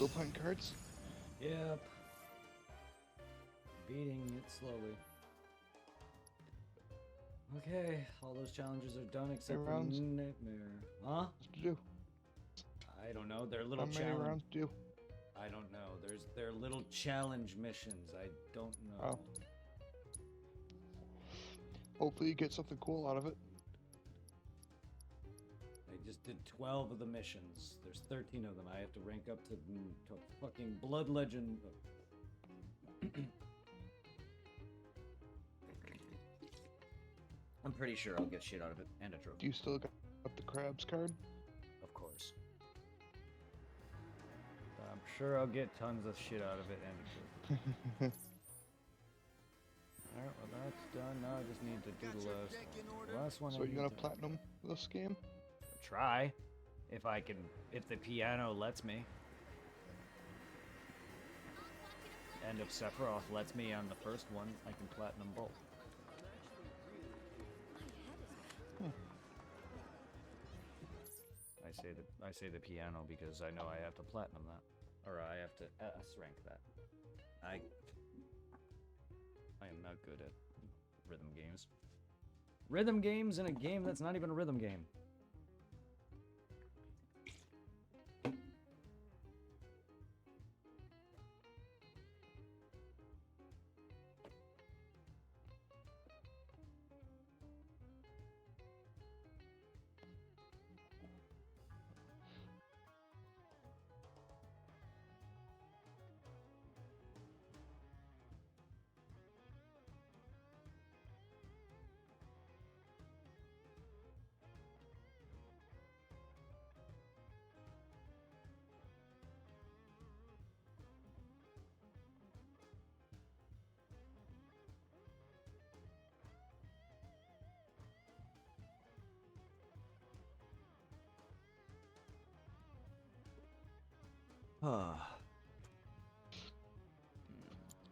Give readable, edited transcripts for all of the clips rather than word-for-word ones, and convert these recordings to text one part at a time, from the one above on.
Still playing cards? Yep. Beating it slowly. Okay, all those challenges are done except for rounds? Nightmare. Huh? To do? I don't know. They're little How many challenge. rounds do? I don't know. They're little challenge missions. I don't know. Oh. Hopefully you get something cool out of it. I just did 12 of the missions. There's 13 of them. I have to rank up to fucking Blood Legend. I'm pretty sure I'll get shit out of it and a trophy. Do you still got the crabs card? Of course. I'm sure I'll get tons of shit out of it and a trophy. Alright, well that's done. Now I just need to do the last one. So are you gonna platinum this game? Try. If I can, if the piano lets me. And if Sephiroth lets me on the first one, I can platinum both. I say the piano because I know I have to platinum that, or I have to S rank that. I am not good at rhythm games. Rhythm games in a game that's not even a rhythm game.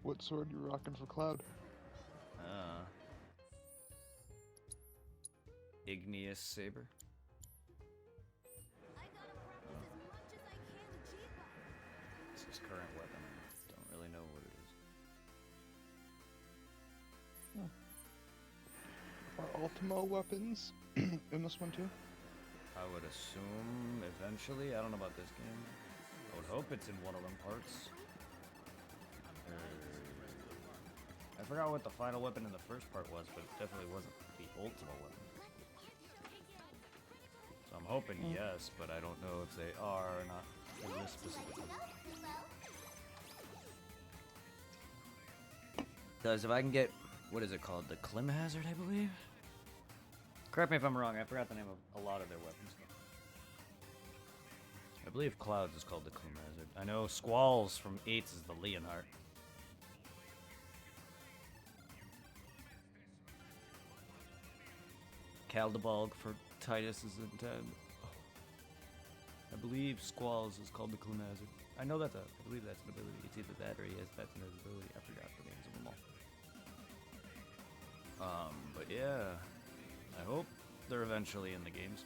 What sword you rocking for Cloud? Igneous Saber. It's his current weapon. I don't really know what it is. Are Ultimo weapons in this one too? I would assume eventually. I don't know about this game. I would hope it's in one of them parts. I forgot what the final weapon in the first part was, but it definitely wasn't the Ultima weapon. So I'm hoping yes, but I don't know if they are or not in this specific one. Because if I can get, what is it called? The Clim Hazard, I believe? Correct me if I'm wrong, I forgot the name of a lot of their weapons. I believe Clouds is called the Clim Hazard. I know Squalls from 8s is the Leonhardt. Caldebalg for Titus is in 10. I believe Squalls is called the Clim Hazard. I know that's I believe that's an ability. It's either that or he has that's an ability. I forgot the names of them all. But yeah, I hope they're eventually in the games.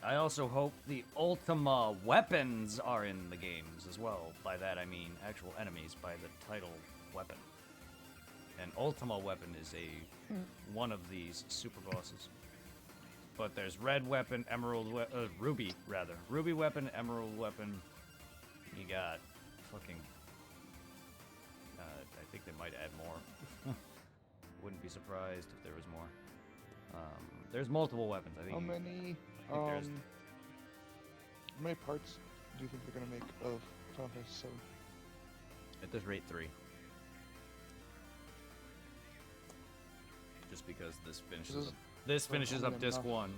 I also hope the Ultima weapons are in the games as well. By that I mean actual enemies by the title weapon. An Ultima weapon is one of these super bosses. But there's red weapon, ruby rather. Ruby weapon, emerald weapon. You got fucking I think they might add more. Wouldn't be surprised if there was more. There's multiple weapons. I think. How many parts do you think they're gonna make of Final Fantasy VII? At this rate, 3. Just because this finishes up disc 1.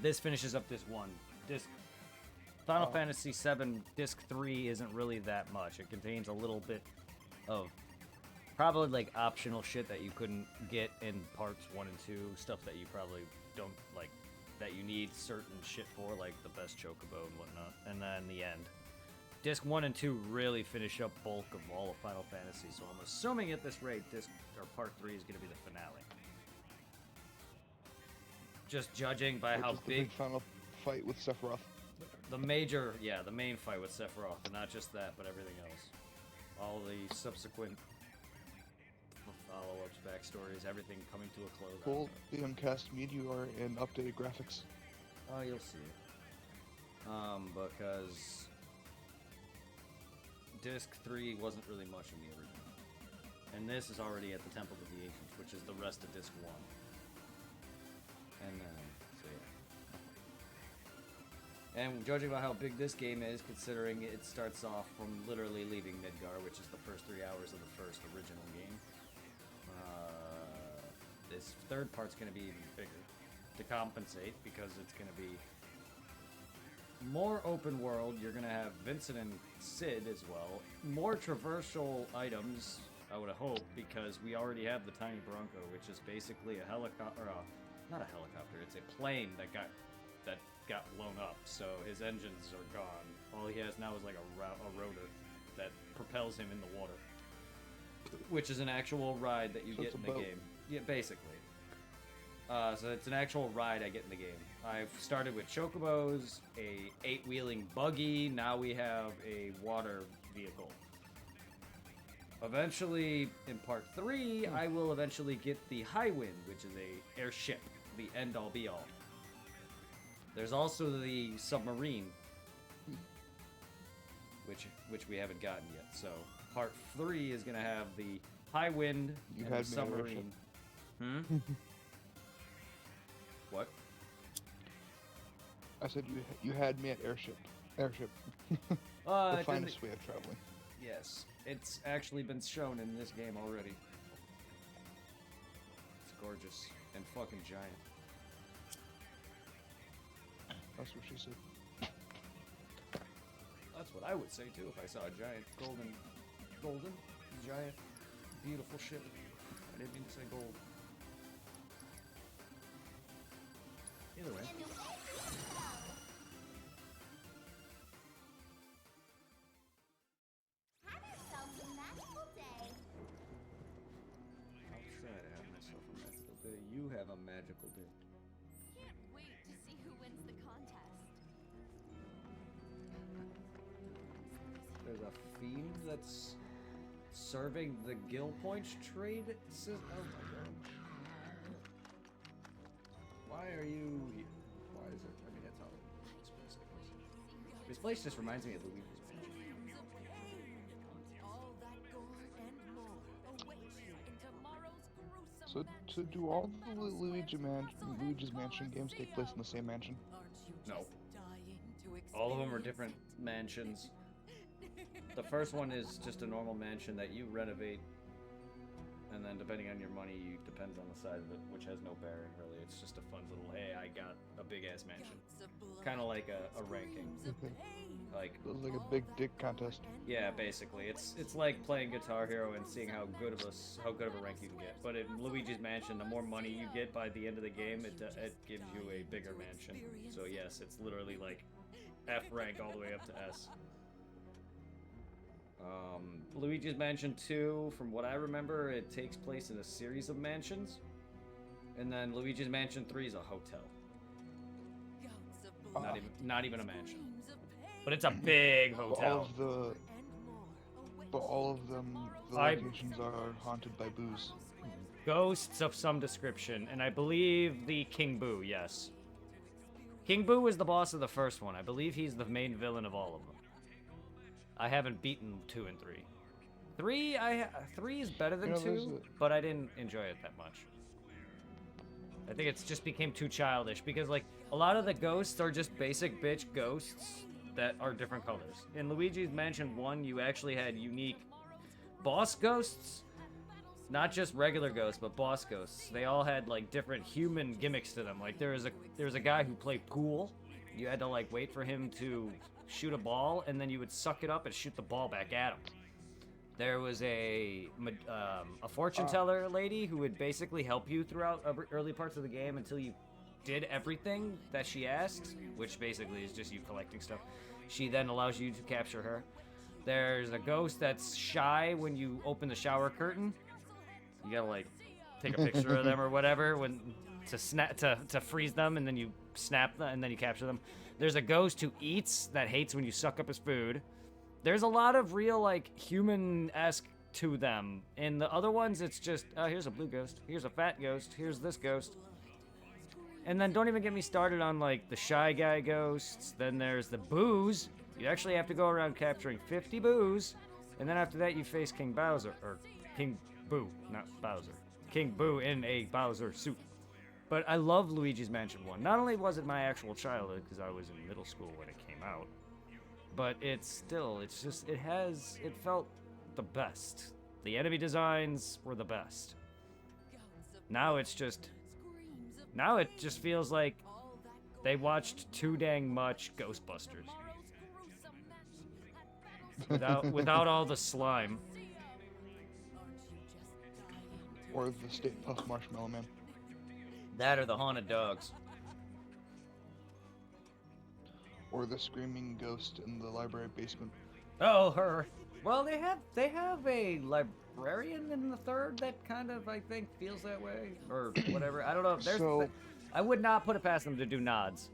This finishes up disc 1. Final Fantasy VII disc 3 isn't really that much. It contains a little bit of probably like optional shit that you couldn't get in parts 1 and 2, stuff that you probably don't like, that you need certain shit for, like the best chocobo and whatnot. And then the end. Disc 1 and 2 really finish up bulk of all of Final Fantasy, so I'm assuming at this rate, part 3 is going to be the finale. Just judging by how the big final fight with Sephiroth. The major, yeah, the main fight with Sephiroth, and not just that, but everything else. All the subsequent follow-ups, backstories, everything coming to a close. Full the uncast meteor and updated graphics. Oh, you'll see it. Because Disc 3 wasn't really much in the original. And this is already at the Temple of the Ancients, which is the rest of Disc 1. And then, so yeah. And judging by how big this game is, considering it starts off from literally leaving Midgar, which is the first 3 hours of the first original game, this third part's going to be even bigger to compensate, because it's going to be more open world. You're going to have Vincent and Sid as well. More traversal items, I would hope, because we already have the Tiny Bronco, which is basically a helicopter, not a helicopter, it's a plane that got blown up, so his engines are gone. All he has now is like a rotor that propels him in the water, which is an actual ride that you get in the game. Yeah, basically. So it's an actual ride I get in the game. I've started with chocobos, a 8-wheeling buggy, now we have a water vehicle. Eventually, in part 3, I will eventually get the High Wind, which is a airship, the end-all be-all. There's also the submarine, which we haven't gotten yet. So part 3 is gonna have the High Wind and the submarine. What? I said you had me at airship. Airship. The finest way of traveling. Yes, it's actually been shown in this game already. It's gorgeous and fucking giant. That's what she said. That's what I would say too if I saw a giant golden, giant, beautiful ship. I didn't mean to say gold. Either way. Have yourselves a magical day. I'll try to have myself a magical day. You have a magical day. Can't wait to see who wins the contest. There's a fiend that's serving the Gill Points trade system. Oh my god. Why are you here? Why is it? I mean, that's how this place is. This place just reminds me of Luigi's Mansion. So do all the Luigi's Mansion games take place in the same mansion? No. All of them are different mansions. The first one is just a normal mansion that you renovate, and then depending on your money, depends on the size of it, which has no bearing really. It's just a fun little, hey, I got a big ass mansion. Kind of like a ranking. Like It was like a big dick contest. yeah, basically, it's like playing Guitar Hero and seeing how good of a rank you can get. But in Luigi's Mansion, the more money you get by the end of the game, it gives you a bigger mansion. So yes, it's literally like F rank all the way up to S. Luigi's Mansion 2, from what I remember, it takes place in a series of mansions. And then Luigi's Mansion 3 is a hotel. Not even a mansion. But it's a big hotel. All of them, the locations are haunted by boos. Ghosts of some description, and I believe the King Boo, yes. King Boo is the boss of the first one. I believe he's the main villain of all of them. I haven't beaten 2 and 3. 3 is better than 2, but I didn't enjoy it that much. I think it's just became too childish, because like a lot of the ghosts are just basic bitch ghosts that are different colors. In Luigi's Mansion 1, you actually had unique boss ghosts. Not just regular ghosts, but boss ghosts. They all had like different human gimmicks to them. Like there was a guy who played pool. You had to like wait for him to shoot a ball, and then you would suck it up and shoot the ball back at him. There was a fortune teller lady who would basically help you throughout early parts of the game until you did everything that she asked, which basically is just you collecting stuff. She then allows you to capture her. There's a ghost that's shy when you open the shower curtain. You gotta like take a picture of them or whatever to freeze them, and then you snap them, and then you capture them. There's a ghost who eats that hates when you suck up his food. There's a lot of real, like, human-esque to them. In the other ones, it's just, oh, here's a blue ghost, here's a fat ghost, here's this ghost. And then don't even get me started on, like, the Shy Guy ghosts. Then there's the Boos. You actually have to go around capturing 50 Boos. And then after that, you face King Bowser, or King Boo, not Bowser. King Boo in a Bowser suit. But I love Luigi's Mansion 1. Not only was it my actual childhood, because I was in middle school when it came out, but it's still, it felt the best. The enemy designs were the best. Now it just feels like they watched too dang much Ghostbusters. Without all the slime. Or the Stay Puft Marshmallow Man. That or the haunted dogs. Or the screaming ghost in the library basement. Oh, her. Well, they have a librarian in the third that kind of, I think, feels that way, or whatever. I don't know. I would not put it past them to do nods.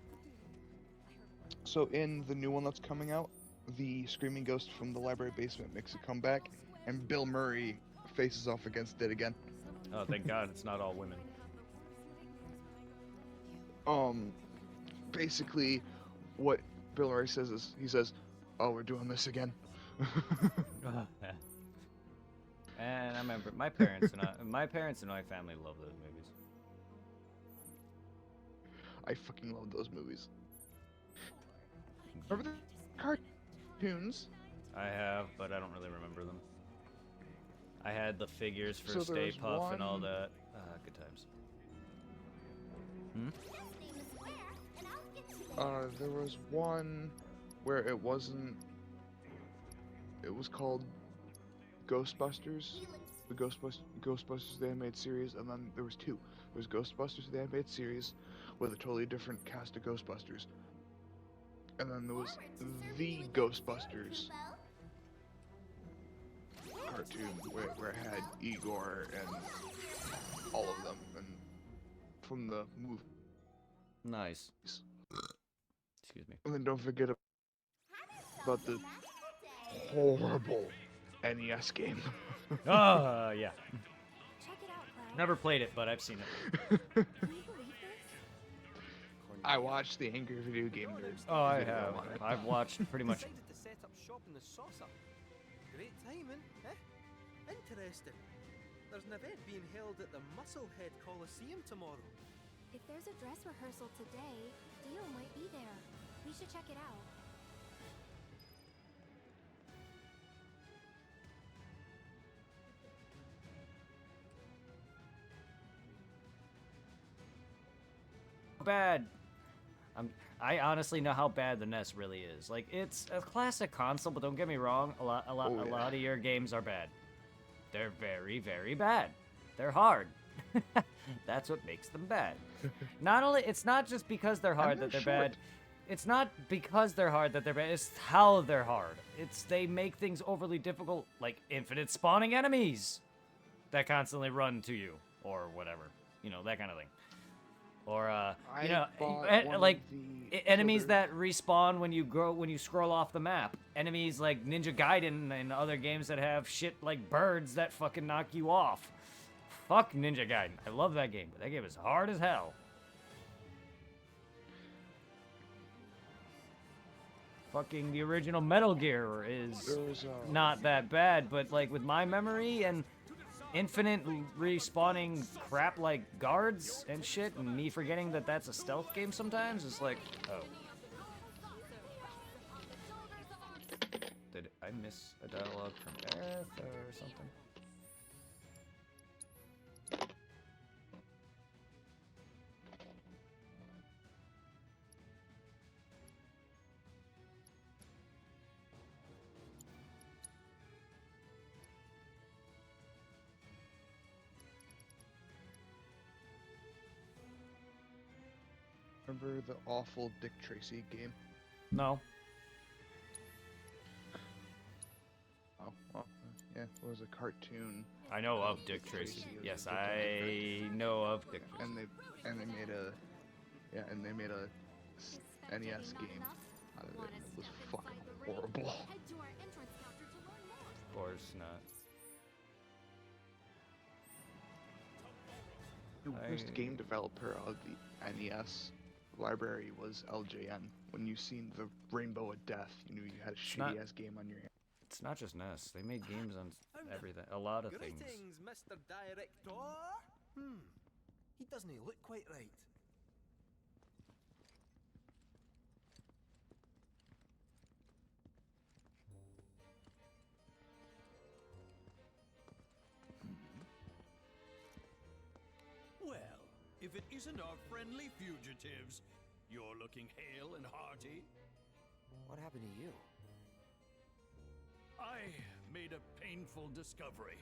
So in the new one that's coming out, the screaming ghost from the library basement makes a comeback, and Bill Murray faces off against it again. Oh, thank God it's not all women. Basically, what Bill Murray says is, he says, "Oh, we're doing this again." And I remember my parents and my family love those movies. I fucking love those movies. Remember the cartoons? I have, but I don't really remember them. I had the figures for So Stay there's Puft and all one- that. Good times. Hmm? There was one where it was called Ghostbusters, the Ghostbusters the animated series, and then there was two. There was Ghostbusters the animated series with a totally different cast of Ghostbusters, and then there was the Ghostbusters cartoon where it had Igor and all of them, and from the movie. Nice. Excuse me. And then don't forget about the horrible NES game. Yeah. Check it out, Cloud. Never played it, but I've seen it. Can you believe this? I watched the Angry Video Game Nerd. Oh, I video have. on it. I've watched pretty much. Decided to set up shop in the saucer. Great timing, eh? Interesting. There's an event being held at the Musclehead Coliseum tomorrow. If there's a dress rehearsal today, Dio might be there. We should check it out. Bad. I honestly know how bad the NES really is. Like, it's a classic console, but don't get me wrong, a lot of your games are bad. They're very, very bad. They're hard. That's what makes them bad. It's not just because they're hard that they're bad. It's not because they're hard that they're bad. It's how they're hard. They make things overly difficult, like infinite spawning enemies that constantly run to you or whatever, that kind of thing. Or enemies that respawn when you scroll off the map. Enemies like Ninja Gaiden and other games that have shit like birds that fucking knock you off. Fuck Ninja Gaiden. I love that game, but that game is hard as hell. Fucking the original Metal Gear is not that bad, but like with my memory and infinite respawning crap like guards and shit, and me forgetting that that's a stealth game sometimes, it's like, oh. Did I miss a dialogue from Beth or something? Remember the awful Dick Tracy game? No. Oh, well, yeah, it was a cartoon. I know of Dick Tracy. Yes, I know of Dick Tracy. And they made Yeah, and they made a NES game out of it, and it was fucking horrible. Of course not. The worst game developer of the NES library was LJN. When you seen the Rainbow of Death, you knew you had a shitty ass game on your hands. It's not just NES. They made games on everything. A lot of things. Greetings, Mr. Director. He doesn't look quite right. Well, if it isn't our friendly fugitives, you're looking hale and hearty. What happened to you? I made a painful discovery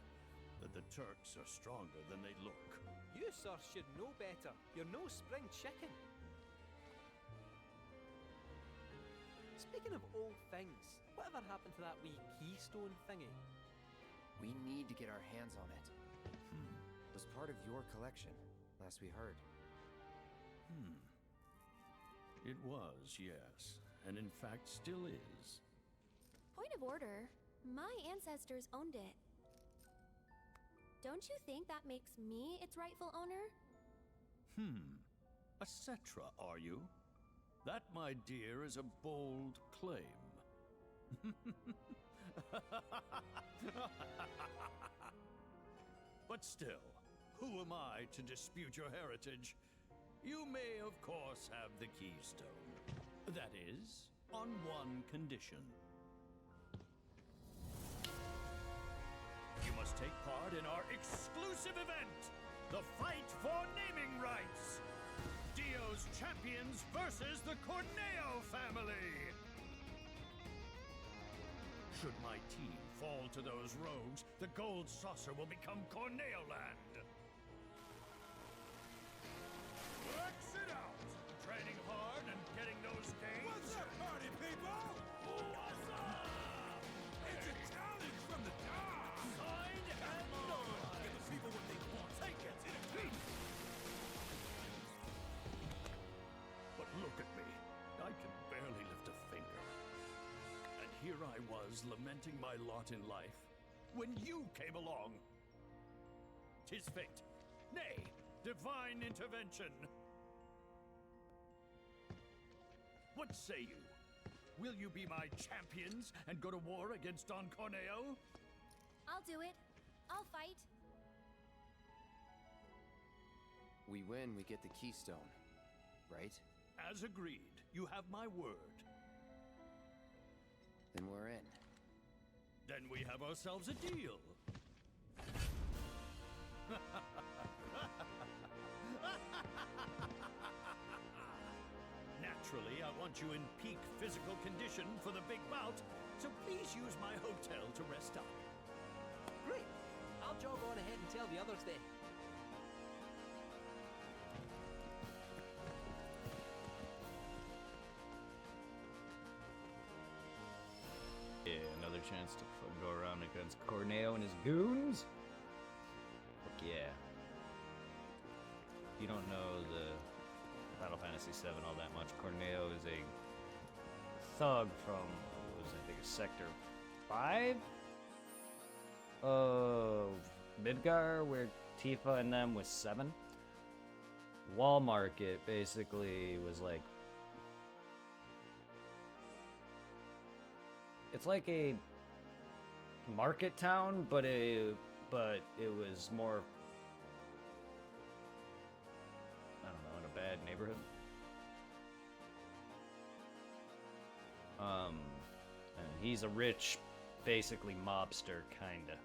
that the Turks are stronger than they look. You, sir, should know better. You're no spring chicken. Speaking of old things, whatever happened to that wee keystone thingy? We need to get our hands on it. It was part of your collection, last we heard. It was, yes, and in fact still is. Point of order. My ancestors owned it. Don't you think that makes me its rightful owner? A Cetra, are you? That, my dear, is a bold claim. But still, who am I to dispute your heritage? You may, of course, have the keystone. That is, on one condition. You must take part in our exclusive event, the Fight for Naming Rights. Dio's champions versus the Corneo family. Should my team fall to those rogues, the gold saucer will become Corneo land. Exit out! Training hard and getting those gains. What's up, party people? What's up? It's a challenge from the top. Signed and done. Give the people what they want. Take it. But look at me. I can barely lift a finger. And here I was lamenting my lot in life when you came along. 'Tis fate. Nay, divine intervention. What say you? Will you be my champions and go to war against Don Corneo? I'll do it. I'll fight. We win, we get the keystone, right? As agreed, you have my word. Then we're in. Then we have ourselves a deal. Naturally, I want you in peak physical condition for the big bout, so please use my hotel to rest up. Great. I'll jog on ahead and tell the others then. Yeah, another chance to go around against Corneo and his goons. Fuck yeah. If you don't know the Final Fantasy VII all that much, Corneo is a thug from, what was it, I think it's Sector 5 of Midgar, where Tifa and them was 7. Wall Market basically was like, it's like a market town, but it was more, I don't know, in a bad neighborhood. And he's a rich, basically mobster, kinda.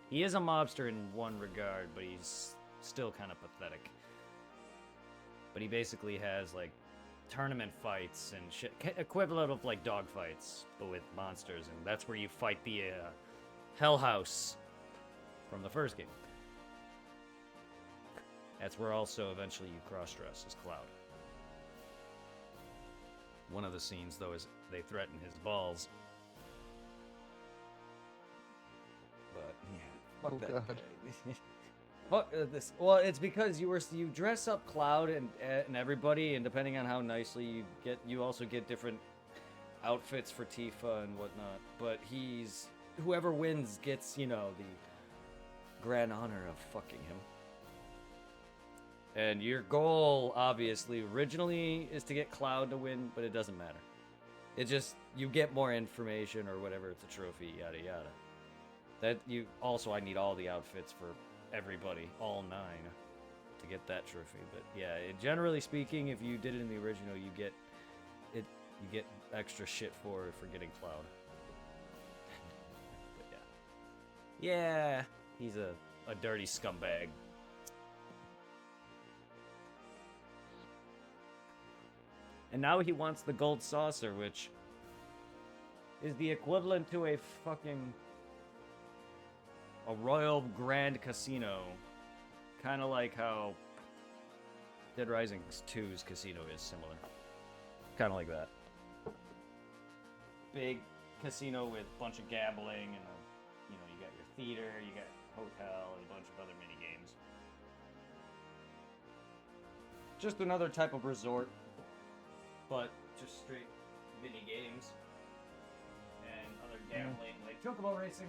He is a mobster in one regard, but he's still kind of pathetic. But he basically has like tournament fights and shit, equivalent of like dog fights, but with monsters, and that's where you fight the Hell House from the first game. That's where also eventually you cross-dress as Cloud. One of the scenes, though, is they threaten his balls. But yeah, fuck Oh, that God. guy. Fuck this. Well, it's because you dress up Cloud and everybody, and depending on how nicely you get, you also get different outfits for Tifa and whatnot. But whoever wins gets, you know, the grand honor of fucking him. And your goal, obviously, originally is to get Cloud to win, but it doesn't matter. It just, you get more information or whatever, it's a trophy, yada yada. I need all the outfits for everybody, all 9, to get that trophy. But yeah, generally speaking, if you did it in the original, you get extra shit for getting Cloud. But yeah, he's a dirty scumbag. And now he wants the gold saucer, which is the equivalent to a Royal Grand Casino. Kind of like how Dead Rising 2's casino is similar. Kind of like that. Big casino with a bunch of gambling and you got your theater, you got hotel, and a bunch of other mini games. Just another type of resort, but just straight mini games and other gambling, like chocobo racing.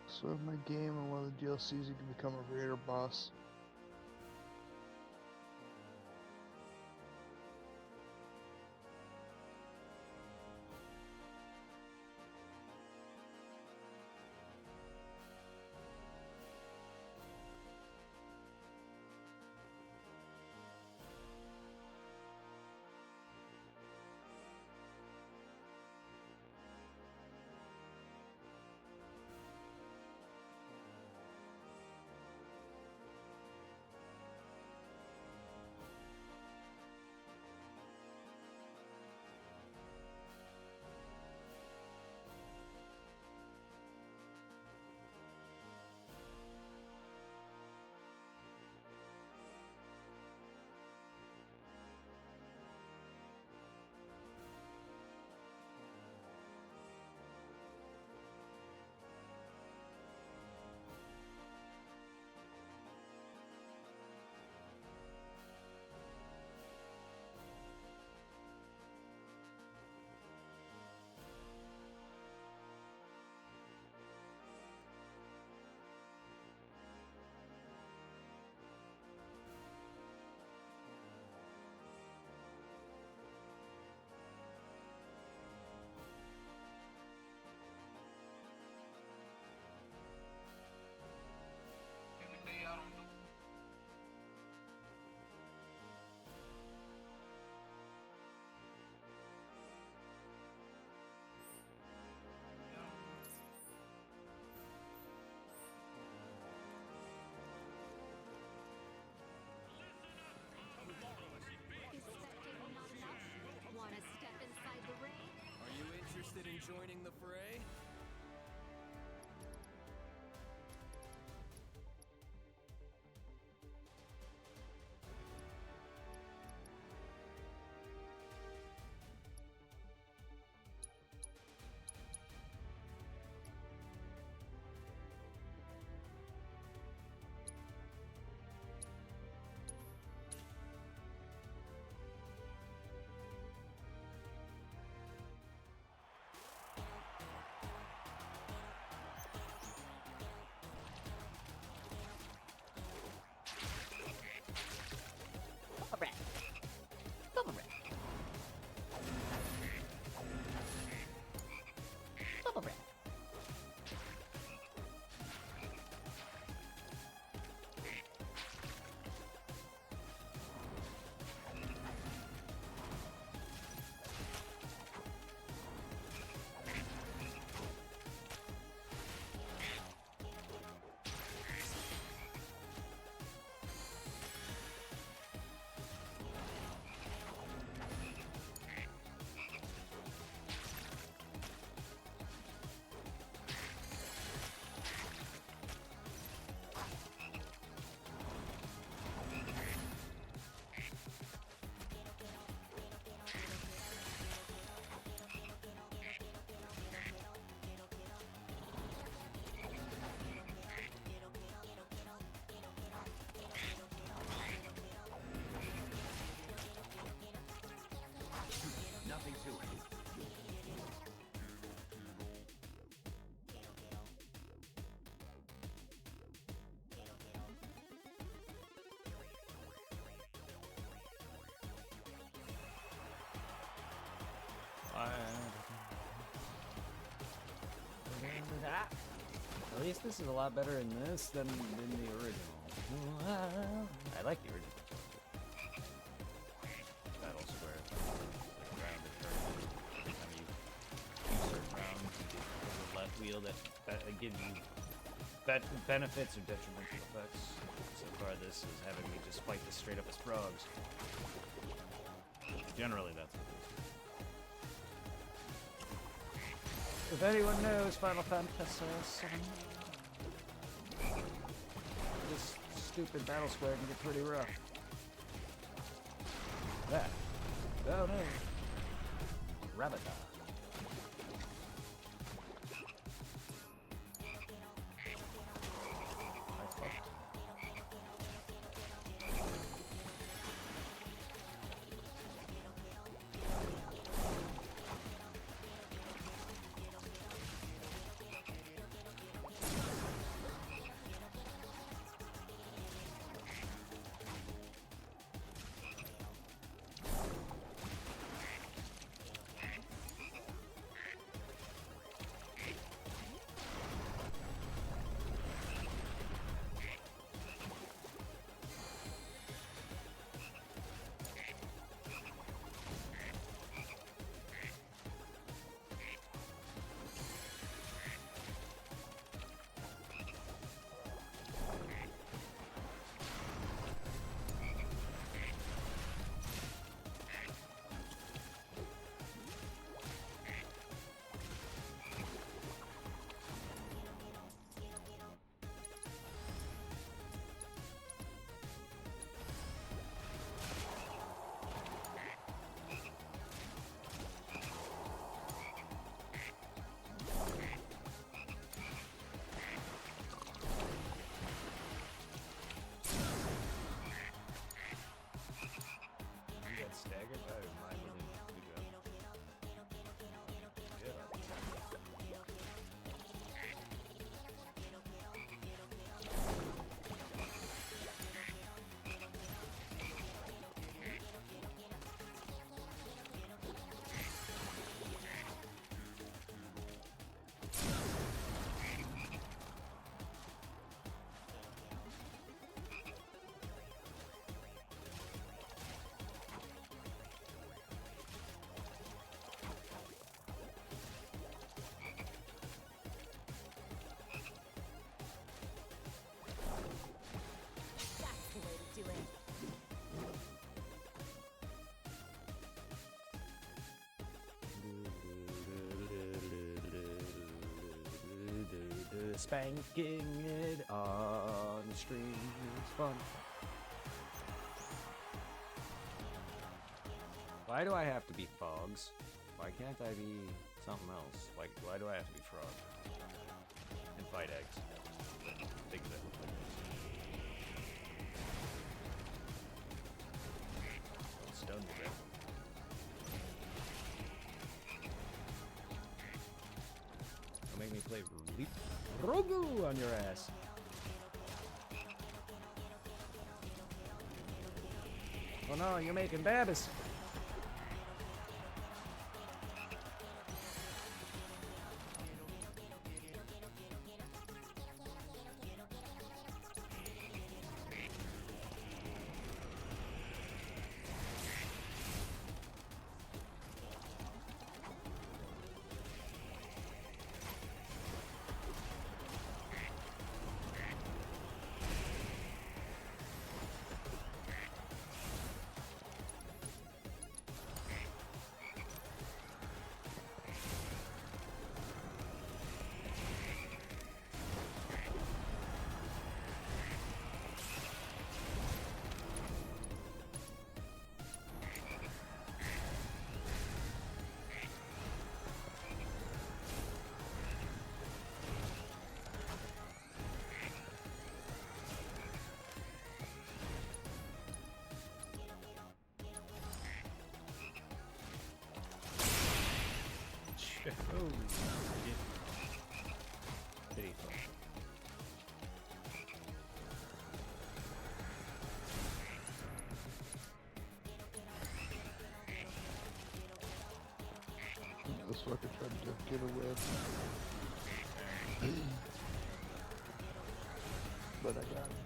So in my game, in one of the DLCs, you can become a raider boss. At least this is a lot better in this than in the original. I like the original. Battle square. Like round and turn. Every time you do certain rounds, you get the left wheel that gives you benefits or detrimental effects. So far, this is having me just fight this straight up as frogs. Generally, that's what it is. If anyone knows Final Fantasy VII, this stupid battle square can get pretty rough. That. Oh no. Rabata. Staggered? Oh, mine wasn't. Good job. That's the way to do it. Spanking it on the stream is fun. Why do I have to be frogs? Why can't I be something else? Like, why do I have to be frog? And fight eggs. Things that look like eggs. Stone you there. Don't make me play Leap Rogu on your ass. Oh no, you're making babbies. Oh, shit. Pitiful. This fucker tried to get away. but I got it.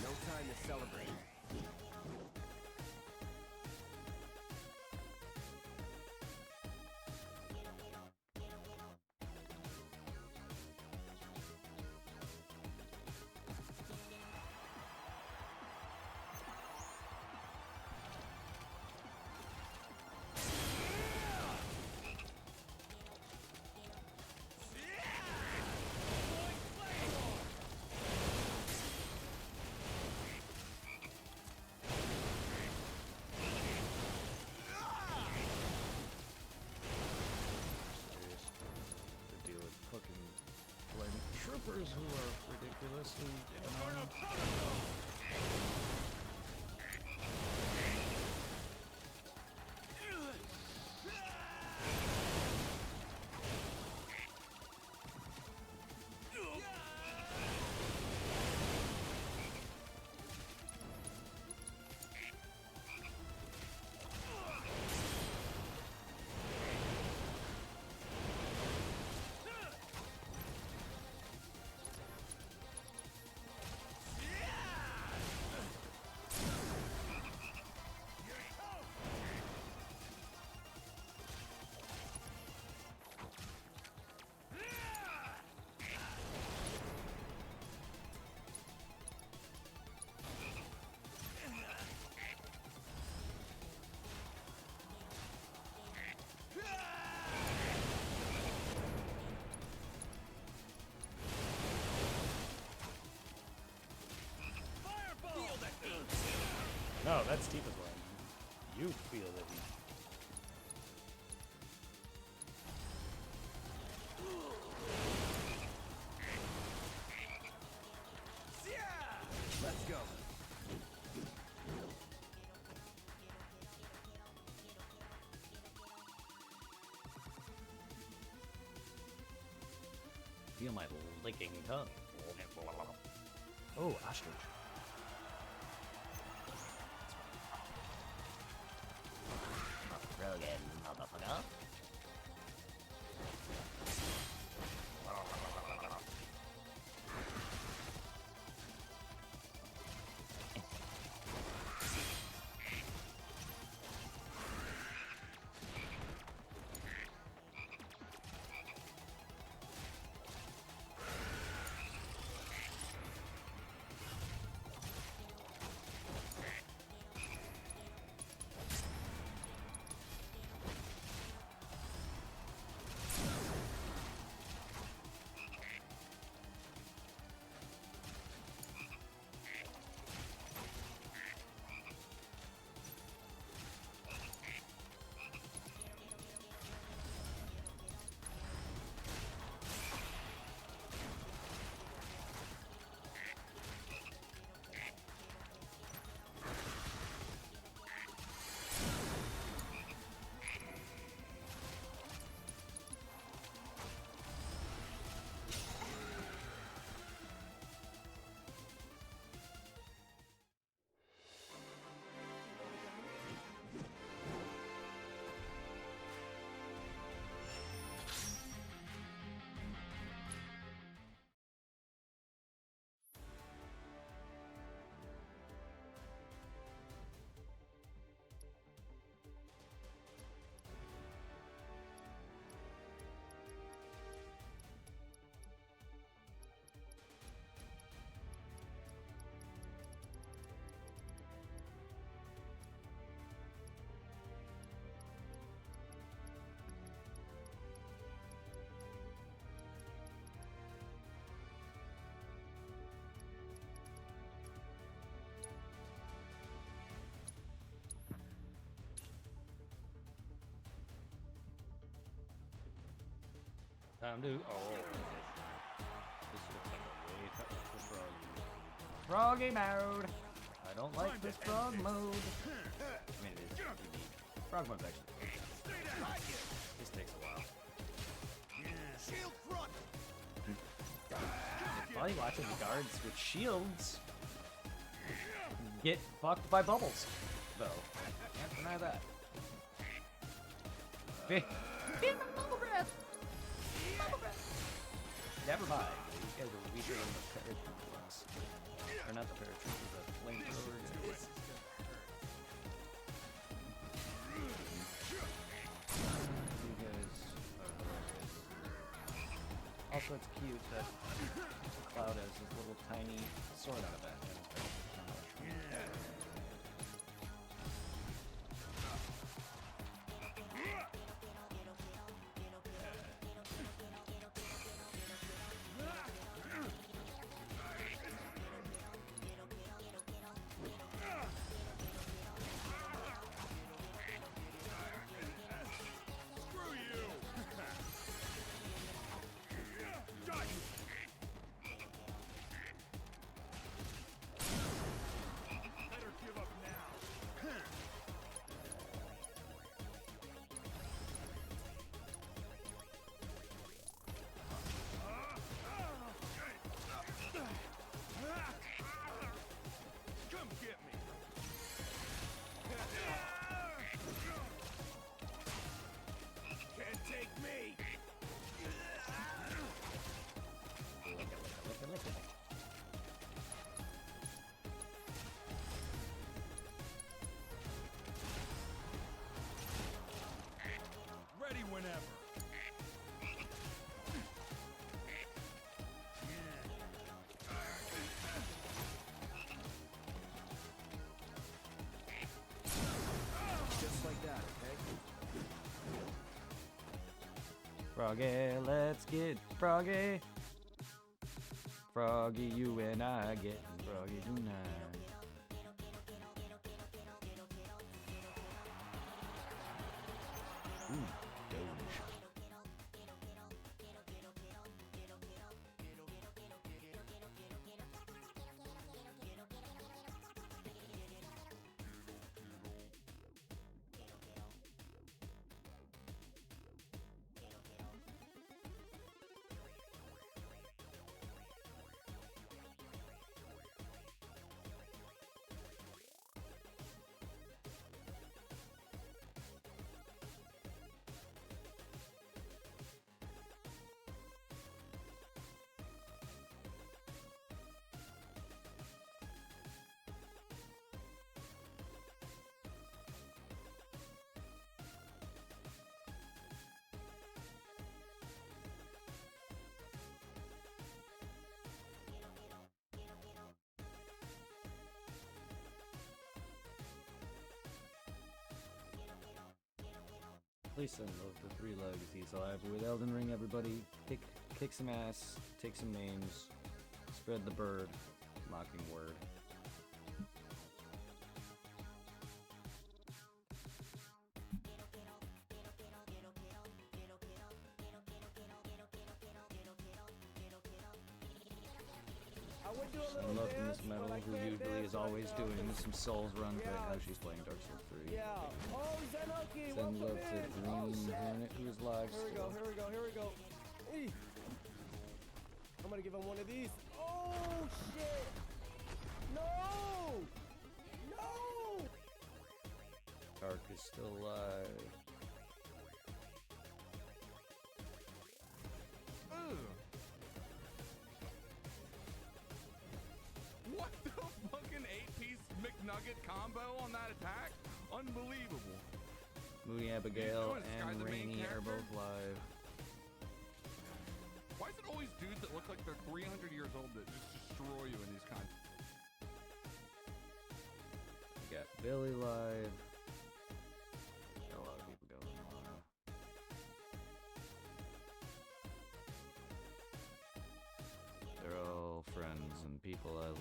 No time to celebrate. To deal with fucking blame troopers who are ridiculously annoying. No, that's Tifa's line. You feel that he... Let's go. Feel my licking tongue. Oh, ostrich. Rogan, motherfucker. Time to. Oh. This looks like a way tougher froggy. Froggy mode! I don't like this frog mode. I mean, it is unique. Frog mode's actually. This takes a while. Shield front. Funny watching the guards with shields get fucked by bubbles, though. Can't deny that. Bubble breath! Bubble breath! Never mind. These guys are weaker than the paratroopers. Or not the paratroopers, the flamethrowers. You guys are. Also, it's cute that Cloud has this little tiny sword out of that. Come get me. Can't take me. Ready whenever. Just like that, okay? Froggy, let's get froggy. Froggy, you and I getting froggy tonight. Ooh, Doge. Please send the 3 legacies alive with Elden Ring, everybody. Kick some ass, take some names, spread the bird, mocking word. Some love from Miss Metal, who usually is always doing some Souls run, but now she's playing Dark Souls 3. Yeah. Oh, Zenoki, Send love welcome to in. Green Oh, shit. Hornet, who is live Here we still. go. Eee. I'm gonna give him one of these. Oh, shit. No! No! Dark is still alive. Ugh. What the fucking 8-piece McNugget combo on that attack? Unbelievable. Moody Abigail Is this guy and the main Rainy are character? both live. Why is it always dudes that look like they're 300 years old that just destroy you in these kinds? We got Billy live. Got a lot of people going live. They're all friends and people I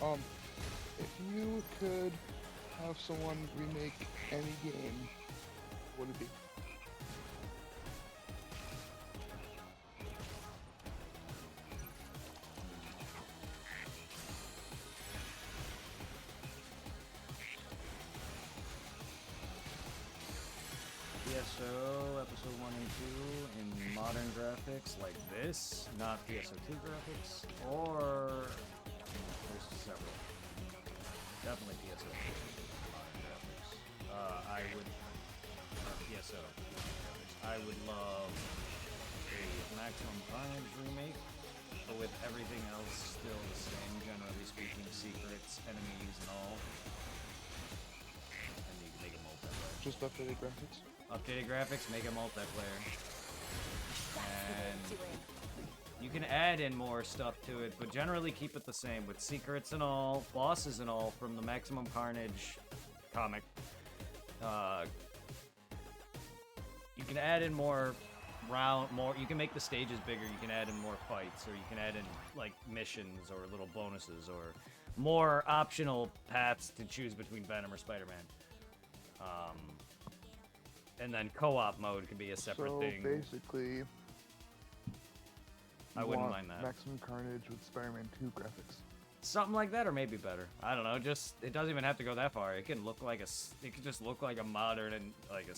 If you could have someone remake any game, what would it be? PSO Episode 1 and 2 in modern graphics like this, not PSO 2 graphics, or there's several. Definitely PSO 2 modern graphics. I would, PSO graphics. I would love a Maximum Carnage remake, but with everything else still the same, generally speaking, secrets, enemies, and all. And you can make it multiplayer. Just updated graphics? Updated graphics, make it multiplayer. And you can add in more stuff to it, but generally keep it the same with secrets and all, bosses and all from the Maximum Carnage comic. You can add in more you can make the stages bigger, you can add in more fights, or you can add in like missions or little bonuses or more optional paths to choose between Venom or Spider-Man. And then co-op mode could be a separate thing. So basically, I wouldn't mind that. Maximum Carnage with Spider-Man 2 graphics. Something like that, or maybe better. I don't know. Just it doesn't even have to go that far. It can look like it could just look like a modern and like a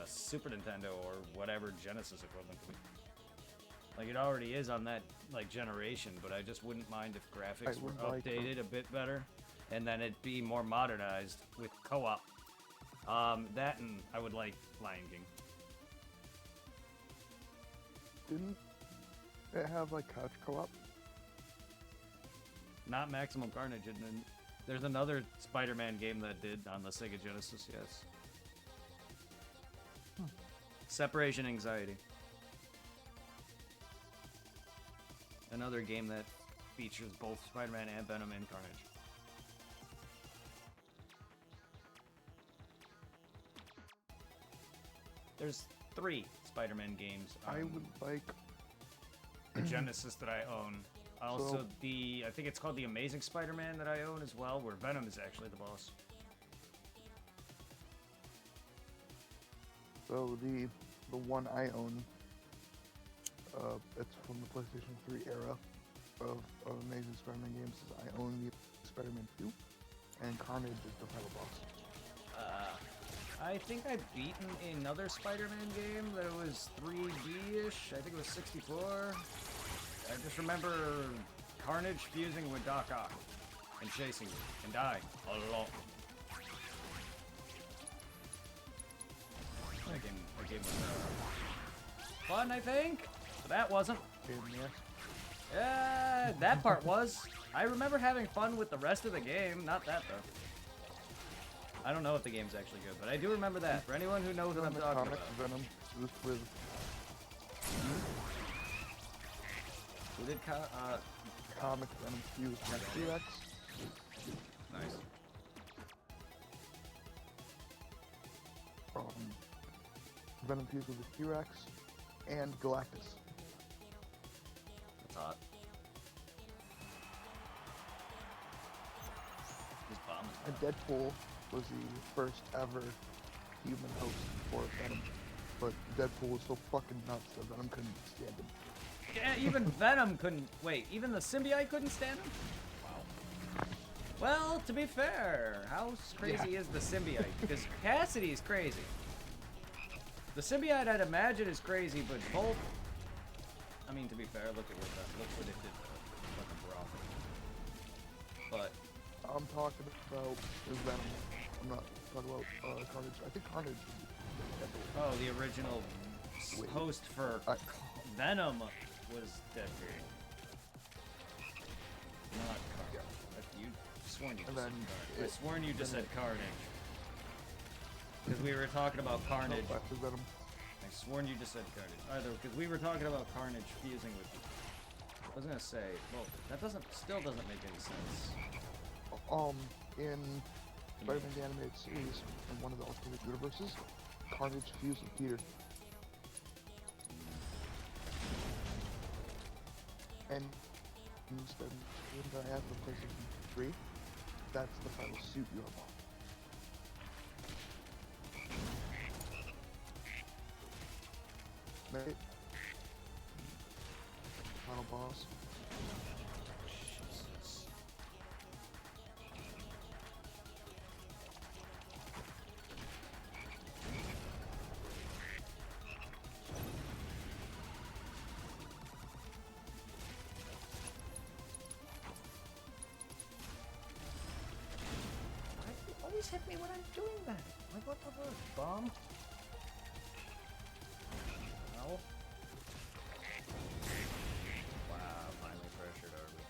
Super Nintendo or whatever Genesis equivalent could be. Like it already is on that like generation, but I just wouldn't mind if graphics were updated a bit better, and then it'd be more modernized with co-op. That and I would like Lion King. Didn't it have like couch co-op? Not Maximum Carnage, and then there's another Spider-Man game that did on the Sega Genesis, yes. Separation Anxiety. Another game that features both Spider-Man and Venom and Carnage. There's 3 Spider-Man games on I would like the Genesis that I own. Also, I think it's called The Amazing Spider-Man that I own as well, where Venom is actually the boss. So the one I own, it's from the PlayStation 3 era of Amazing Spider-Man games. I own the Spider-Man 2, and Carnage is the final boss. I think I've beaten another Spider-Man game that was 3D-ish. I think it was 64. I just remember Carnage fusing with Doc Ock and chasing me and dying a lot. That game was fun, I think. But that wasn't. Yeah, that part was. I remember having fun with the rest of the game. Not that though. I don't know if the game's actually good, but I do remember that. For anyone who knows what I'm talking about. Venom with Who did comic Venom fused with T-Rex. Nice. Venom fused with the T-Rex and Galactus. That's hot. Just bombing. And Deadpool was the first ever human host for Venom. But Deadpool was so fucking nuts that Venom couldn't stand him. Yeah, even Venom couldn't. Wait, even the symbiote couldn't stand him? Wow. Well, to be fair, how crazy is the symbiote? Because Cassidy's crazy. The symbiote, I'd imagine, is crazy, but both. I mean, to be fair, look what it did to fucking Brock. But I'm talking about Venom. I'm not talking about Carnage. I think Carnage. Oh, the original host for Venom was Deadpool. Not Carnage. You sworn you just said Carnage. I sworn you just said Carnage. Because we were talking about Carnage. No, after Venom. I sworn you just said Carnage. Either because we were talking about Carnage fusing with. I was gonna say, well, that still doesn't make any sense. In Spider-Man the Animated Series, in one of the alternate universes, Carnage fused with Peter. And spent the entire half of the PlayStation 3, that's the final suit you evolve. Right? Final boss. Jesus. Why do you always hit me when I'm doing that? Like, what the fuck? Bomb? No? Wow, finally pressured Arby.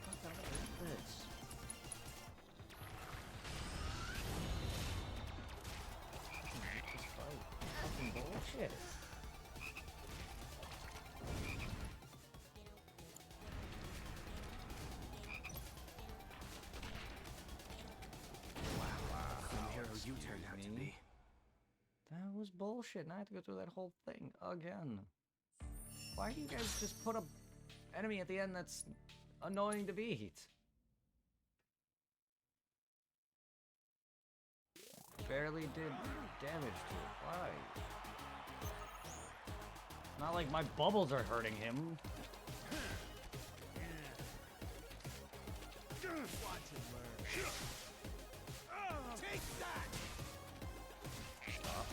What the hell is this? This fight. Fucking bullshit. The hero you turned out to be. That was bullshit, and I had to go through that whole thing again. Why do you guys just put a enemy at the end that's annoying to beat? Barely did damage to it. Why? Not like my bubbles are hurting him. Watch and learn. Take that! Stop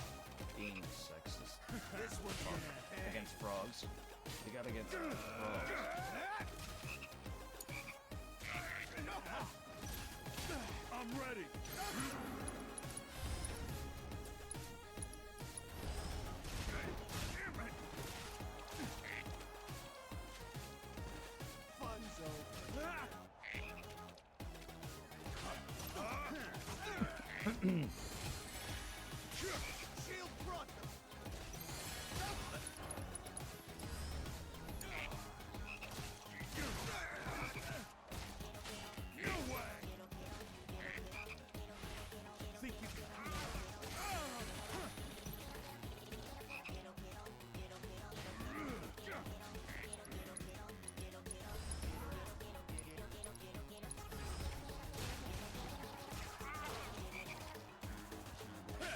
being sexist. This one's gonna hang. Against frogs. You got against frogs. I'm ready. Damn it. Fun's over. Shield brought them. No way. Think you can?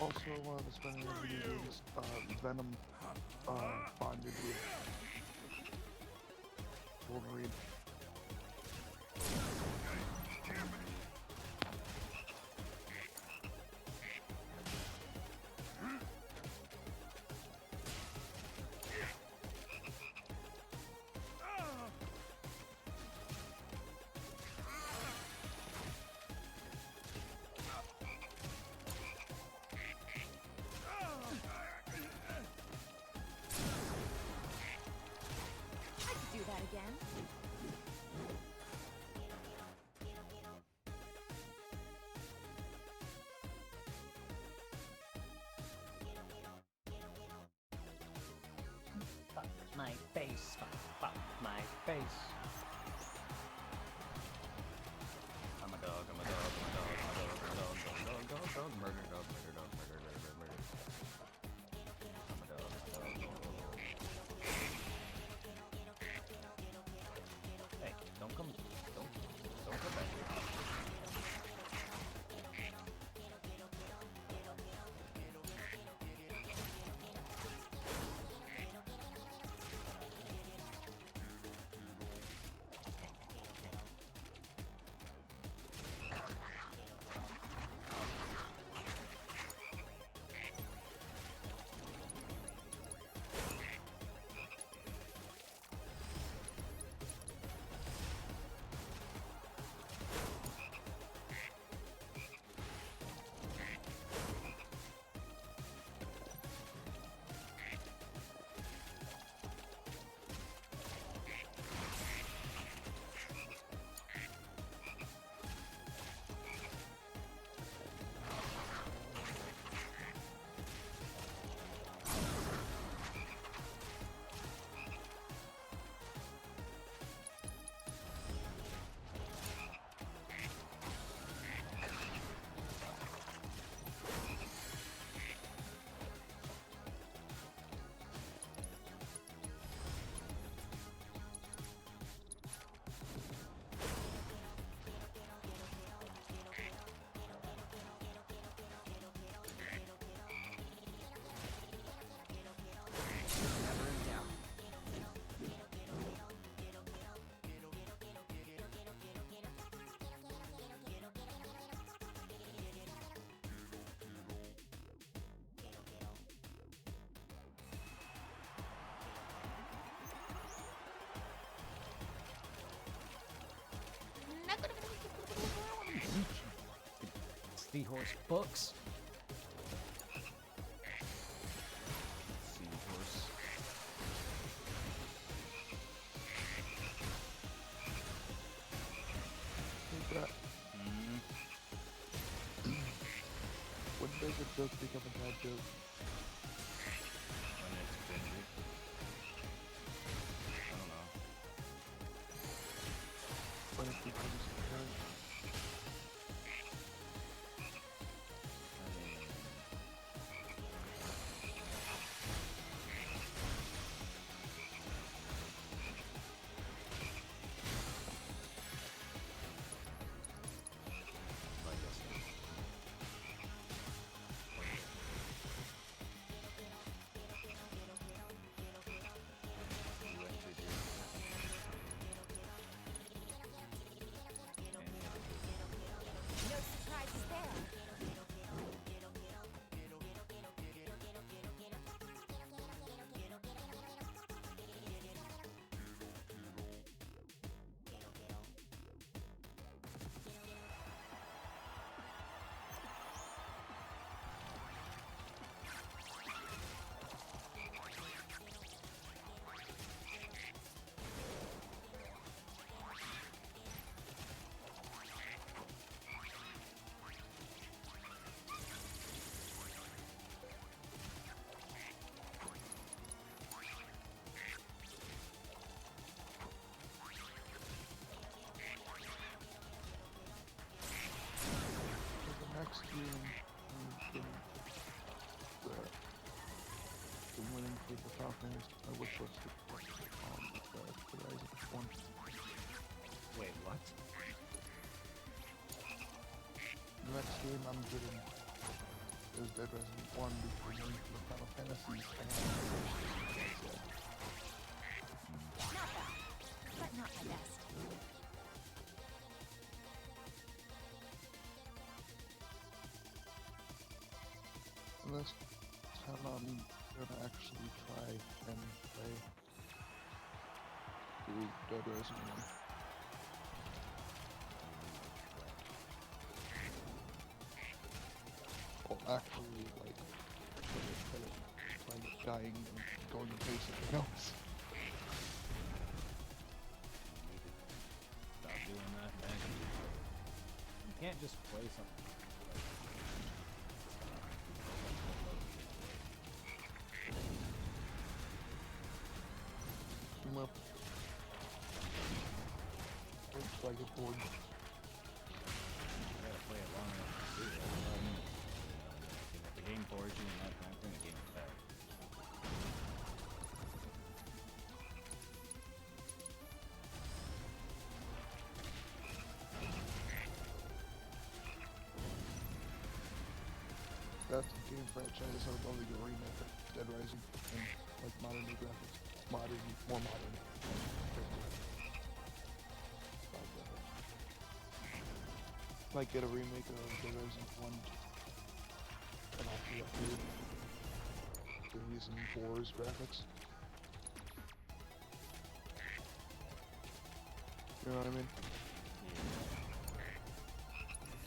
Also, one of the spending is Venom bonded with Wolverine. I could do that again. Fuck my face. Fuck my face. I'm a dog, I'm a dog, I'm a dog, I'm a dog, I'm a dog, dog, dog, dog, dog, murder, dog, murder, dog, murder, murder, murder. I'm a dog, I'm a dog, dog. Hey, don't come back here. Seahorse books. Seahorse. Take that. When does a joke become a bad joke? When it's cringy. I don't know. When it becomes apparent. No surprises there. Next game, the winning for the top is I wish list the Rising 1. Wait, what? The next game I'm getting is Dead Rising 1 because winning for the Final Fantasies and Not bad, but not the best. this time I'm gonna actually try and play through Dead Rising 1. Well, actually, like, instead of trying to dying and going to play something else. Stop doing that, man. You can't just play something. Well, it's like a board. You gotta play it long enough to do that. You got the game foraging and that kind of thing, the game's bad. That's a game franchise I would love to go remake of Dead Rising and like modern new graphics. Modern, more modern. Like get a remake of Dead Rising 1 and actually upgrade. They're using 4's graphics. You know what I mean?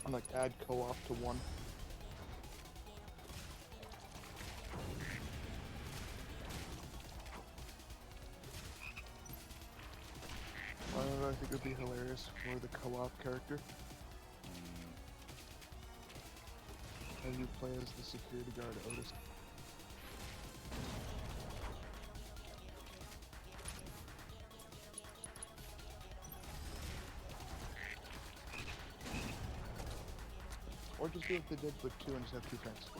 And like add co-op to 1. I think it would be hilarious for the co-op character. And you play as the security guard Otis. Or just do what they did with 2 and just have 2 friends.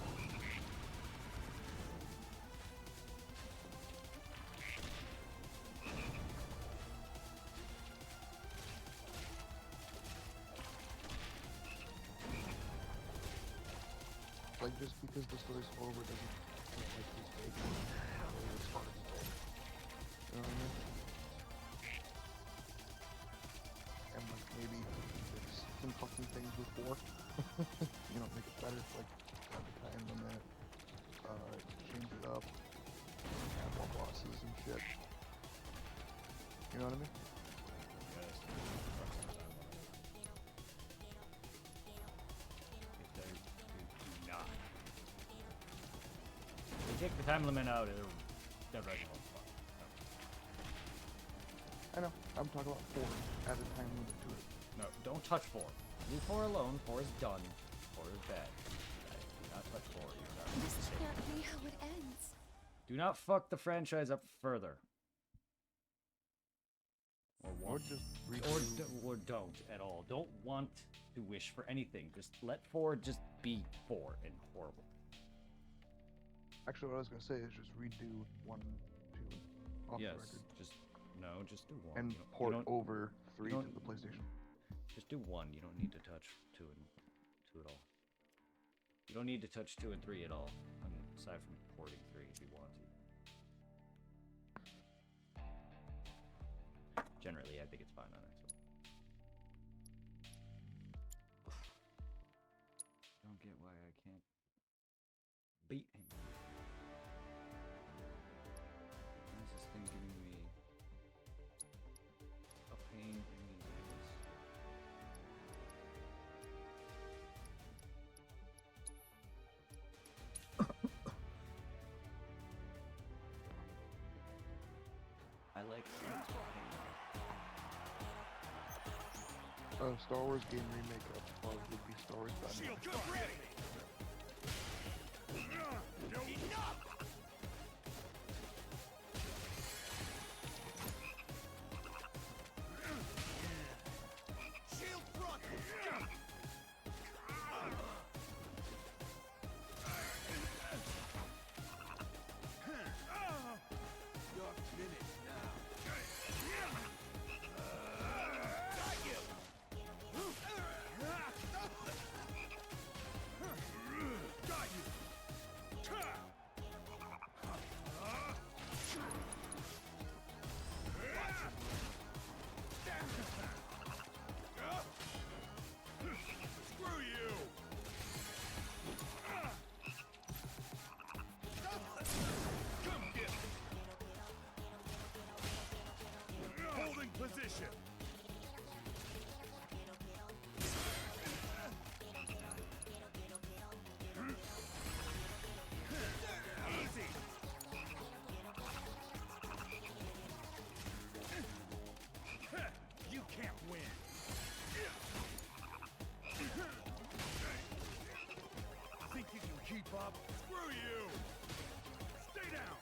Like, just because the story's over doesn't mean like he's big. It's hard to tell. You know what I mean? And like, maybe fix some fucking things before. You know, make it better. Like, have the time limit, change it up, add more bosses and shit. You know what I mean? If they're The time limit out is dead right. I know. I'm talking about 4. Add a time limit to it. No, don't touch 4. Leave 4 alone. 4 is done. 4 is bad. Do not touch 4. This can't be how it ends. Do not fuck the franchise up further. Or just or don't at all. Don't want to wish for anything. Just let 4 just be 4 and horrible. Actually, what I was gonna say is just redo 1, 2 off the record. Just do 1. And port over 3 to the PlayStation. Just do 1. You don't need to touch 2 at all. You don't need to touch 2 and 3 at all. I mean, aside from porting 3 if you want to. Generally, I think it's fine on Xbox. Don't get why I can't beat him. Why is this thing giving me a pain in the ass? I like Star Wars game remake of would be Star Wars Batman. Shield, get ready! Enough! Shield front! You're finished now. Got you! Got you! Screw you! Come get me! Holding position! Easy! You can't win! Think you can keep up? Screw you! Stay down!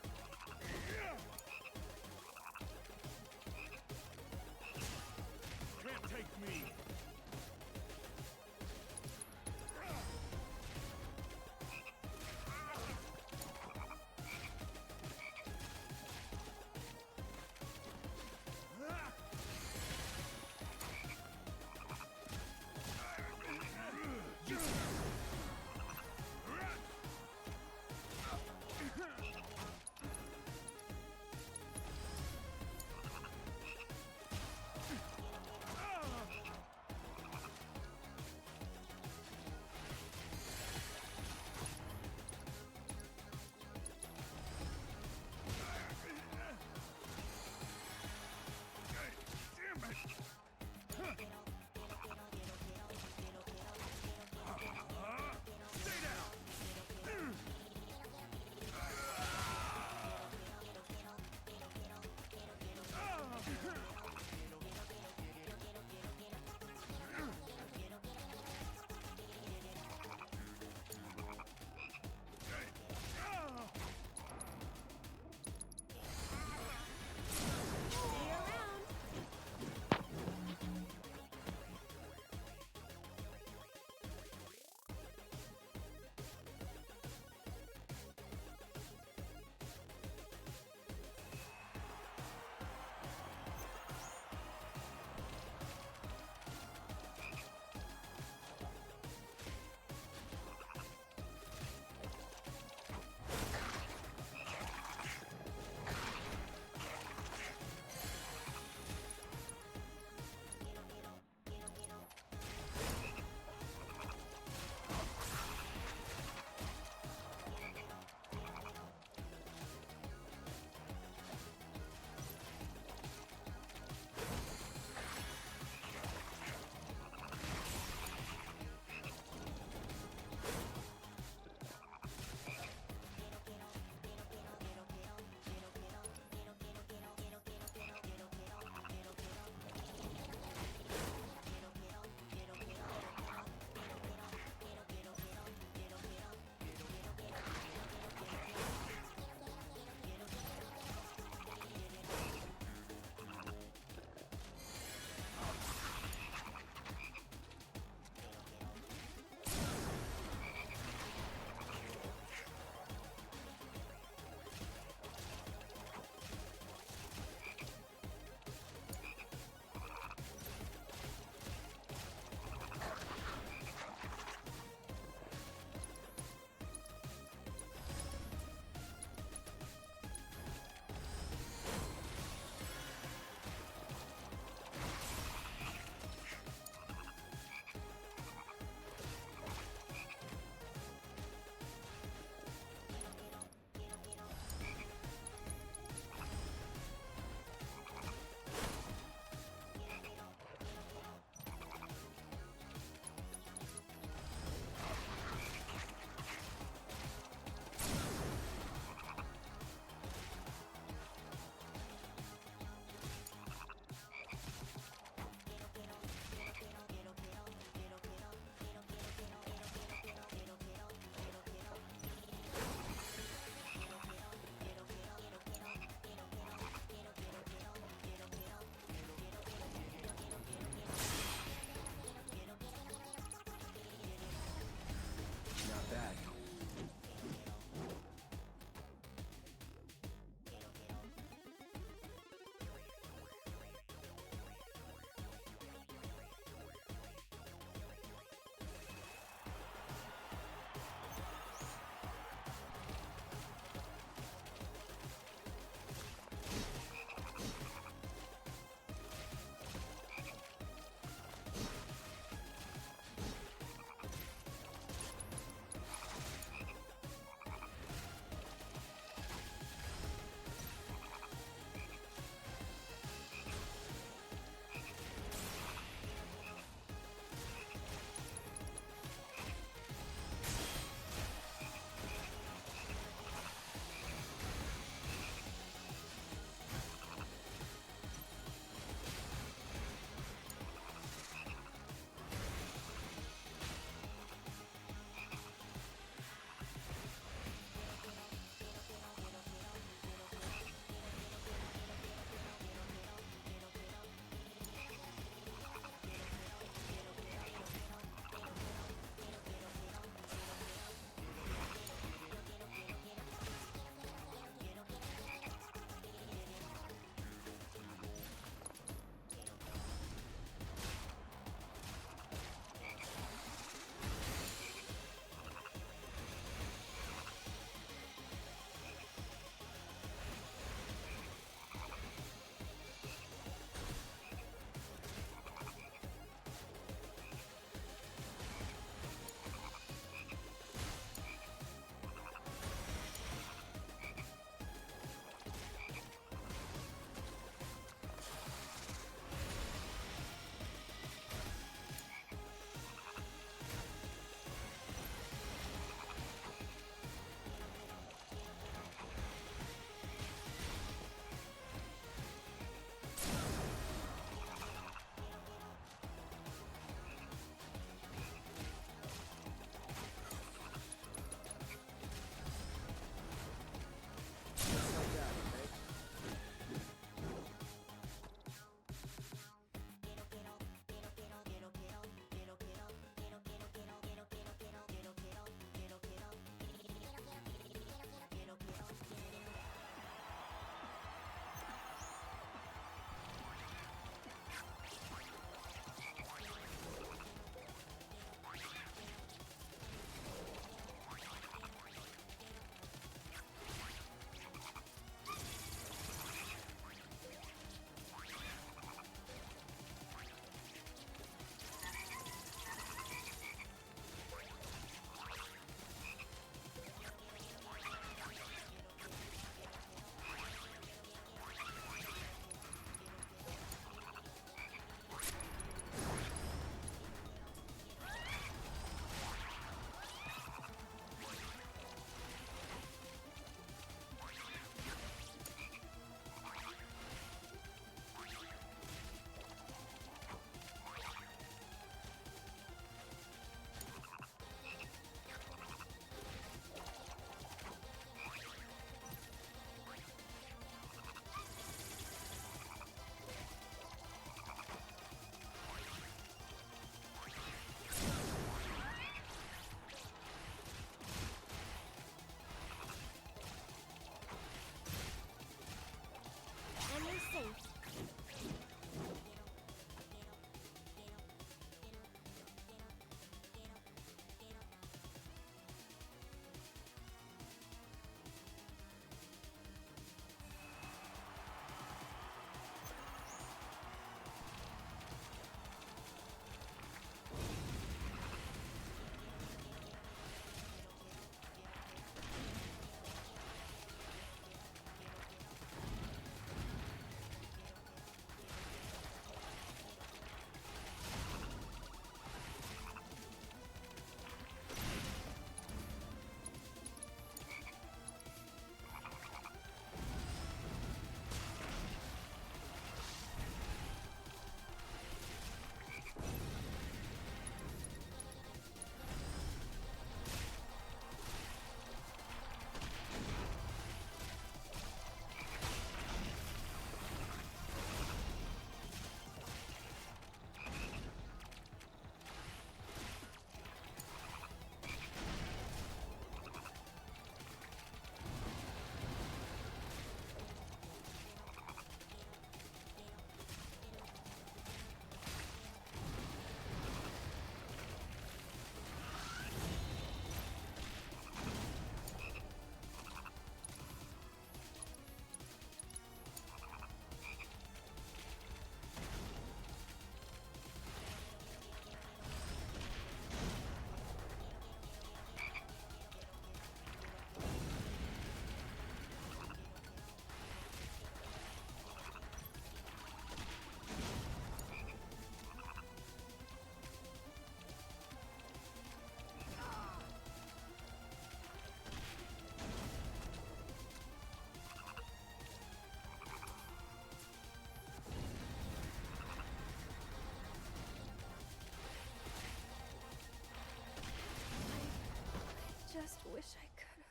just wish I could have.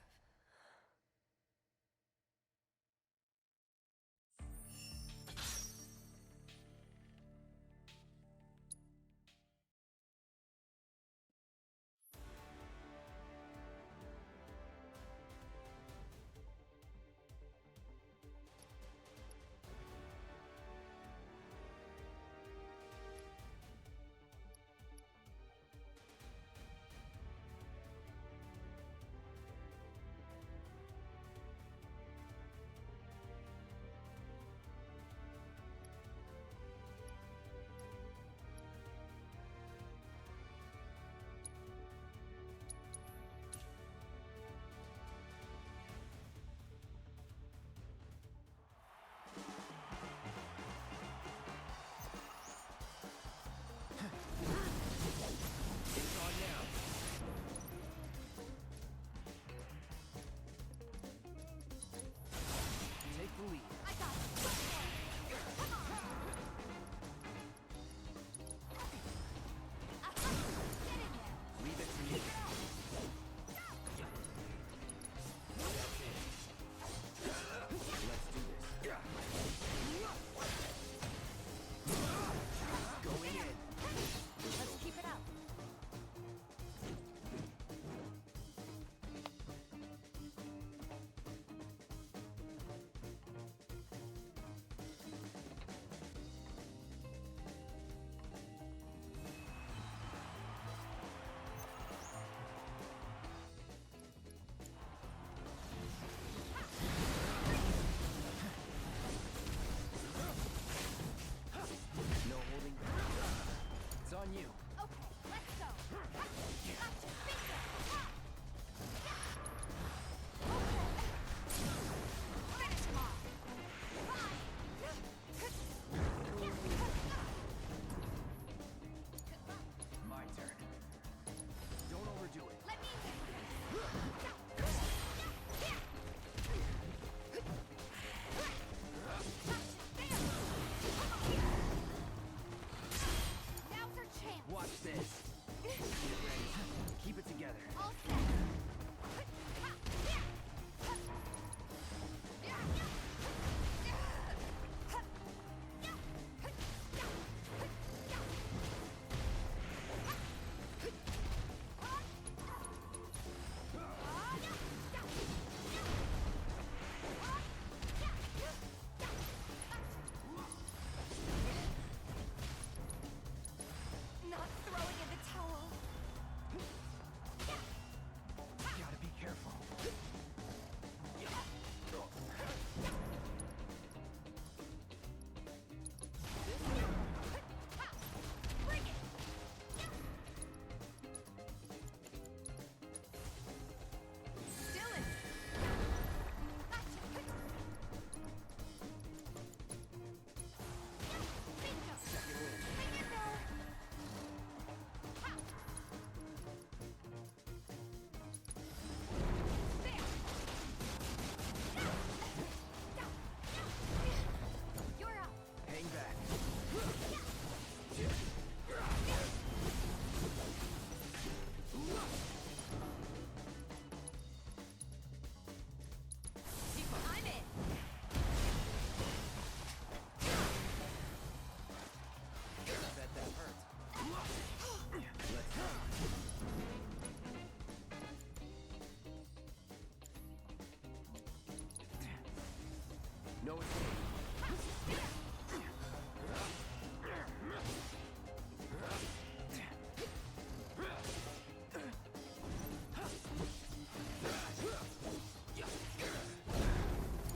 No escape.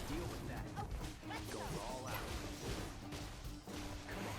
Deal with that. Go all out. Come on.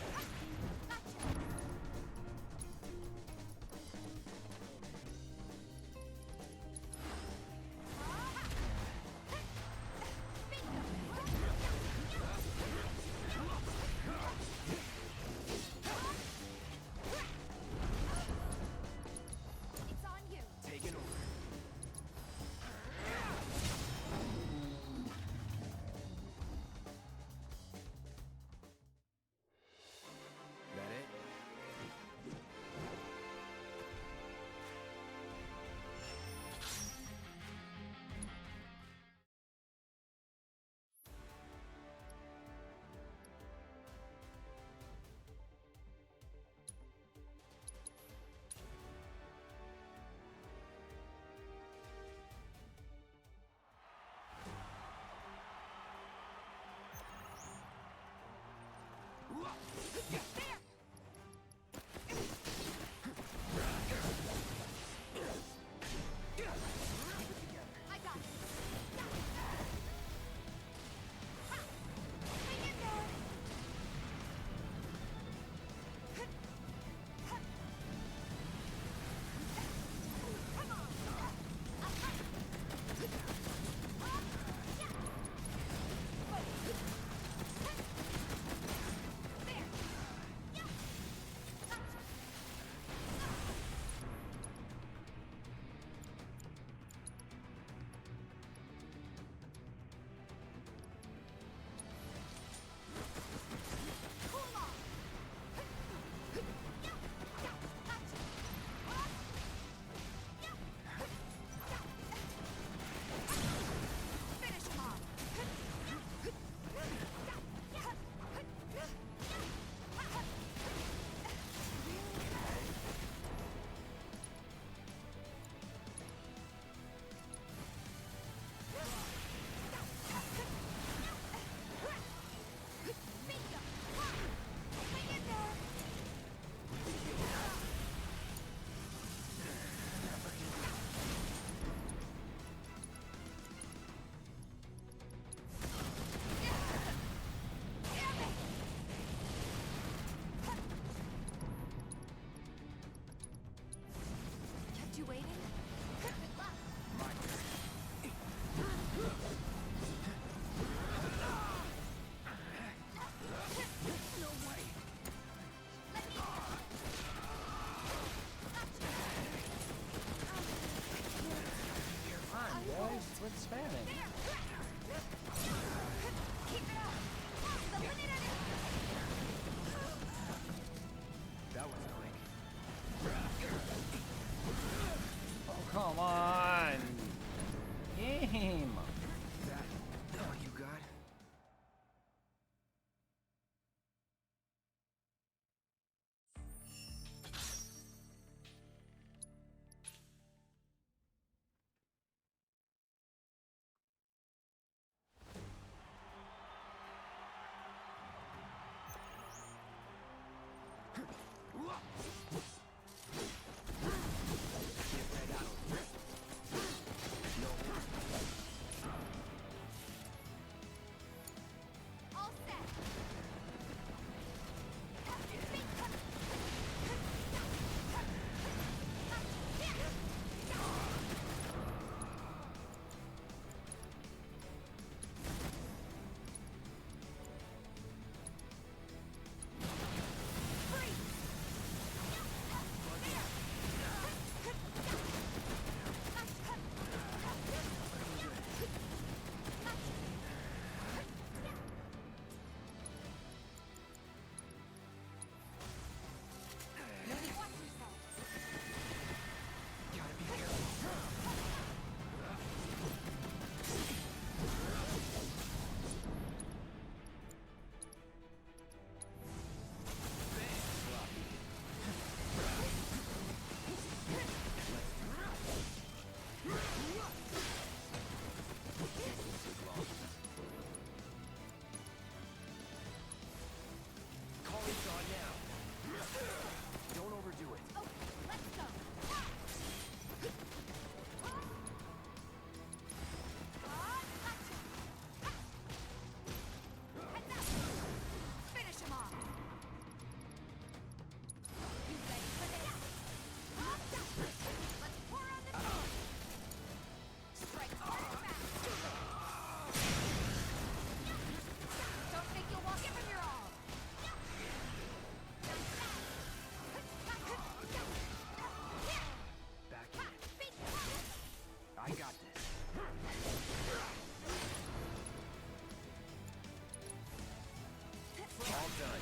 All done.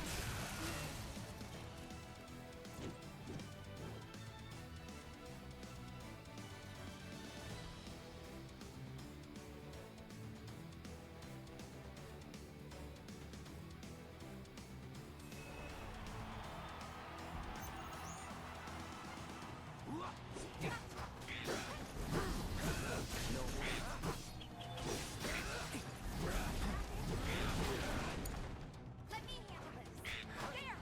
Let me handle this. There!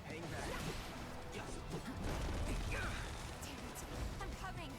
Hang back. Damn it! I'm coming.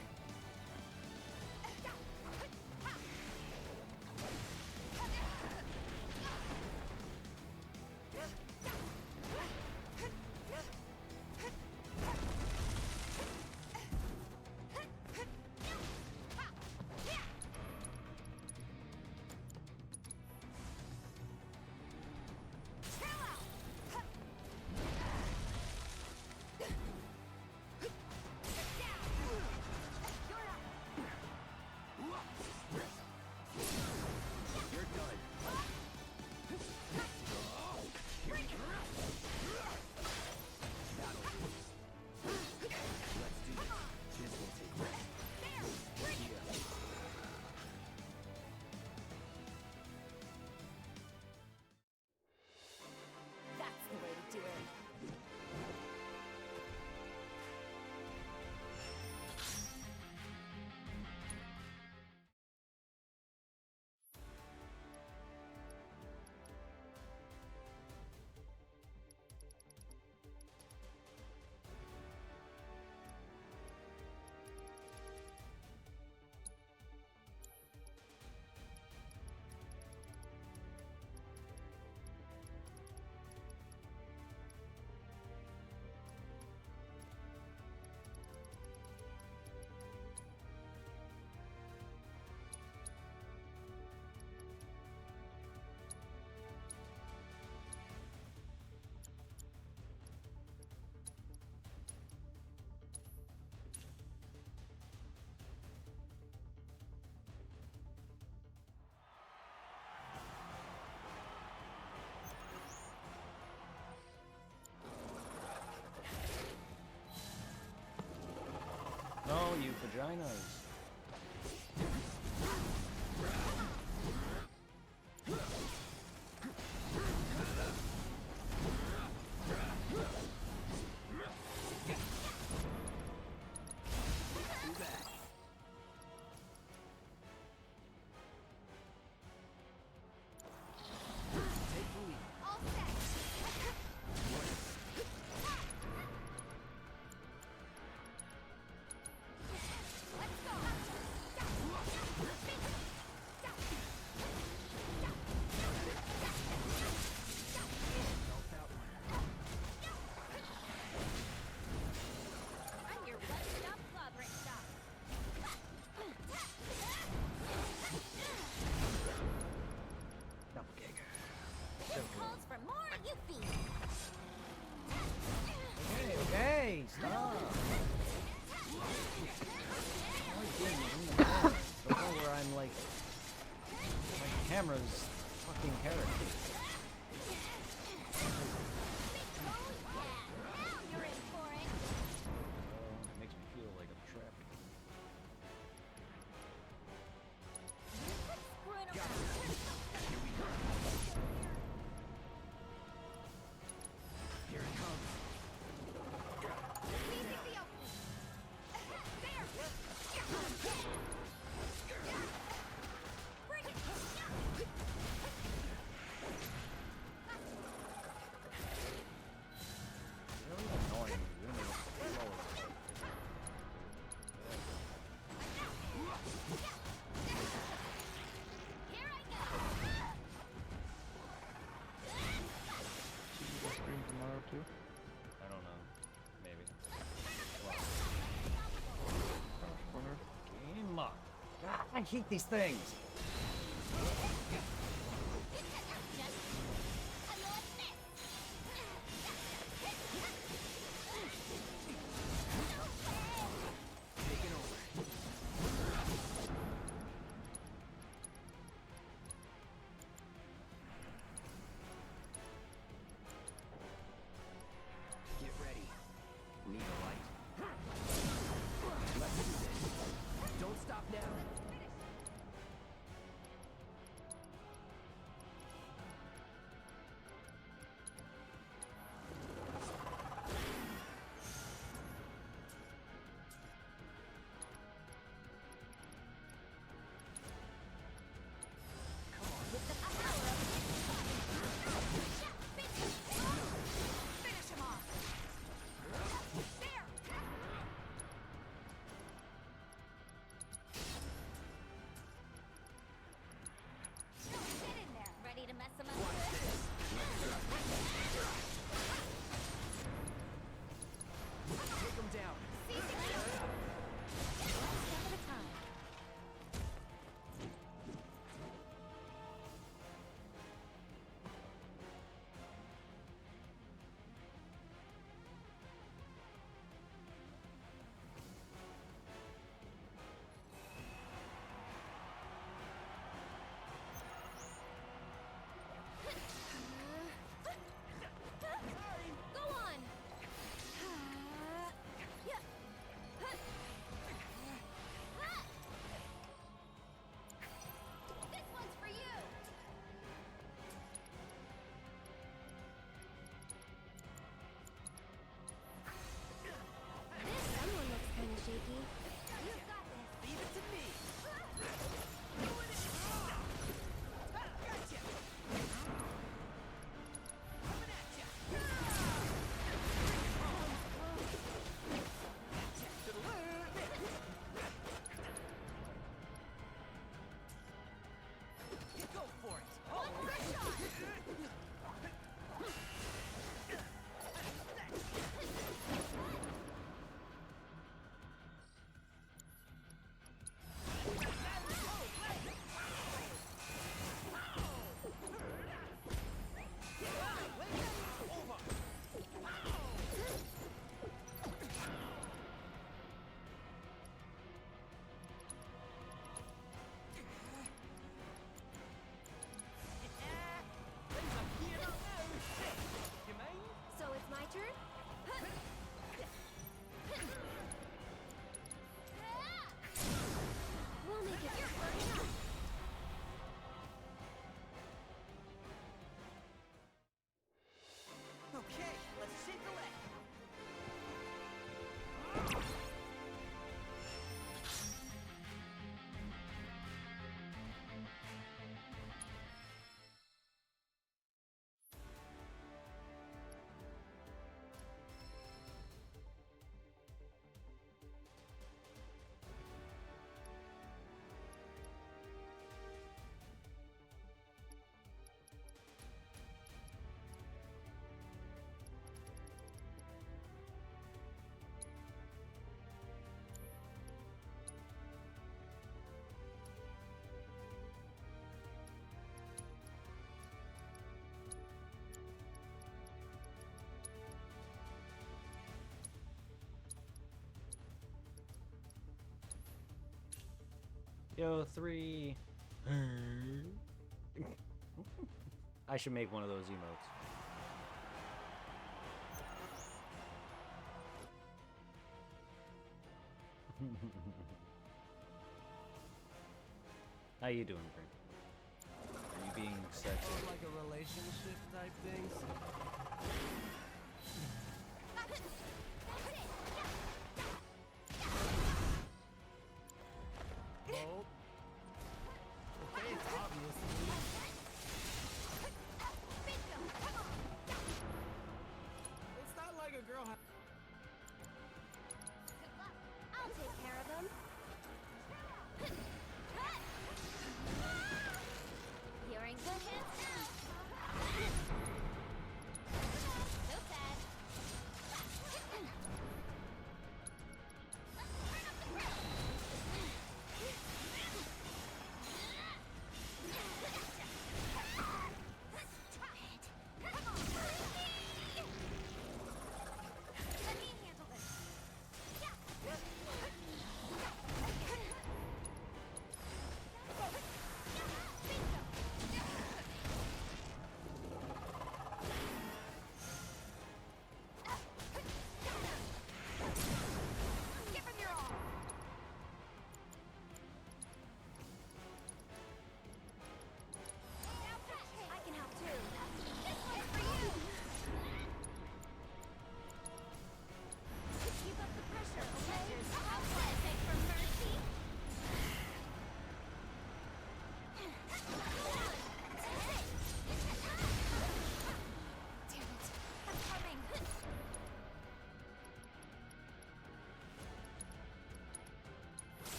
You're done. That'll do. Let's do it. This will take care. Yeah. That's the way to do it. No, you vaginas. Too bad. Take the lead. All set. Let's go. Felt that one. I'm your one-stop clobbering shop. Double kick. This calls for more Yuffie. Okay, stop. The point where I'm like, my camera's fucking character. Now you're in for it. It makes me feel like I'm trapped. Quit screwing Got around. Here it comes. Squeezing the opening. There. Bring it. I hate these things. Get ready. Need a light? Let's do this. Don't stop now. Finish him off. There. Get in there. Ready to mess him up? Take him down. One step at a time. Go on. This one's for you. Someone looks kind of shaky. You got this. Leave it to me. Gotcha. Coming at ya. Go for it. One more shot. You mind? So it's my turn? We'll make it burning up. Okay, let's shake a leg. Yo, 3. I should make one of those emotes. How you doing, Brent? Are you being sexy? Like a relationship type things. Oh. Okay, it's obvious. It's not like a girl. I'll take care of him. You're in good hands now. So sad.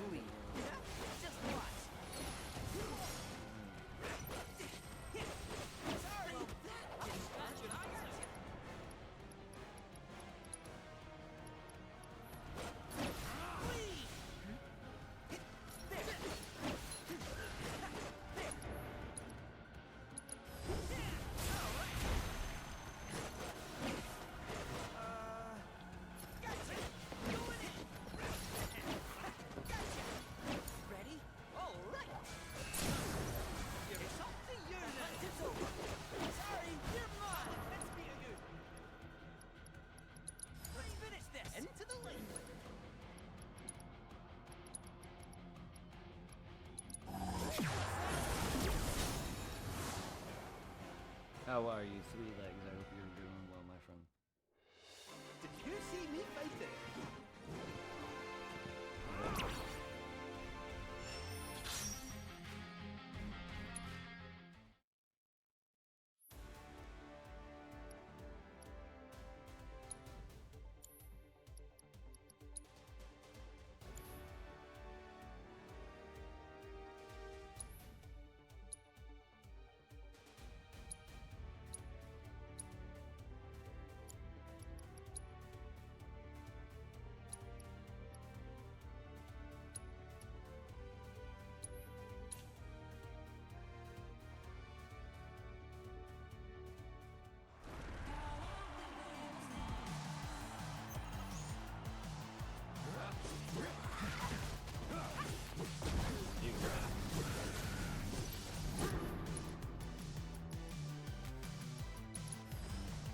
flee. Just watch. Sorry. That didn't scratch your eyes. Ready? All right. It's up to you now. It's over. Sorry, you're mine. Let's be a good. Let's finish this. Into the lane. How are you, Three Legs? I hope you're doing well, my friend. Did you see me fighting?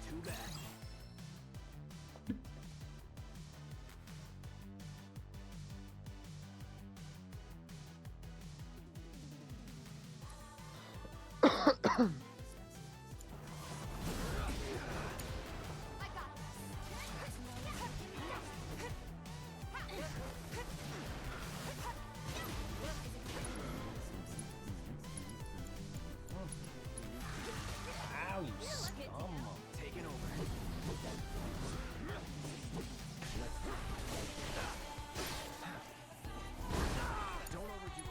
Too bad. I got Ow, you scum! Taking over. Don't overdo it.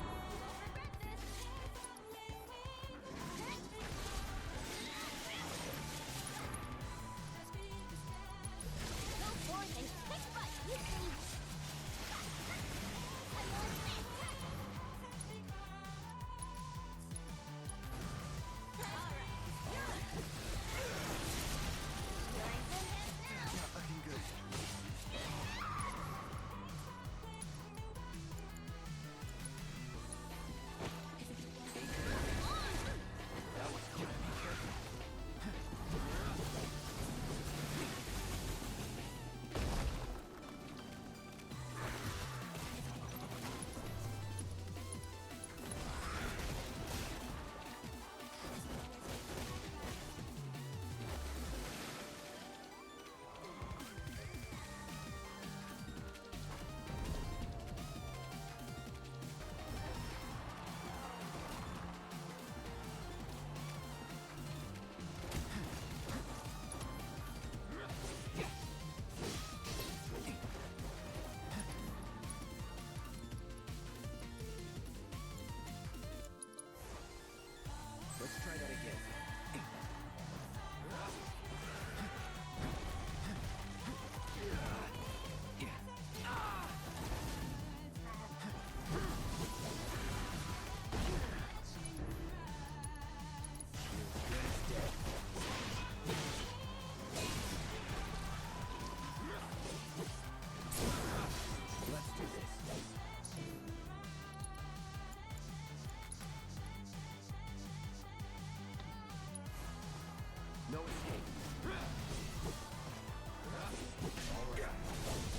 Go forth and kick butt.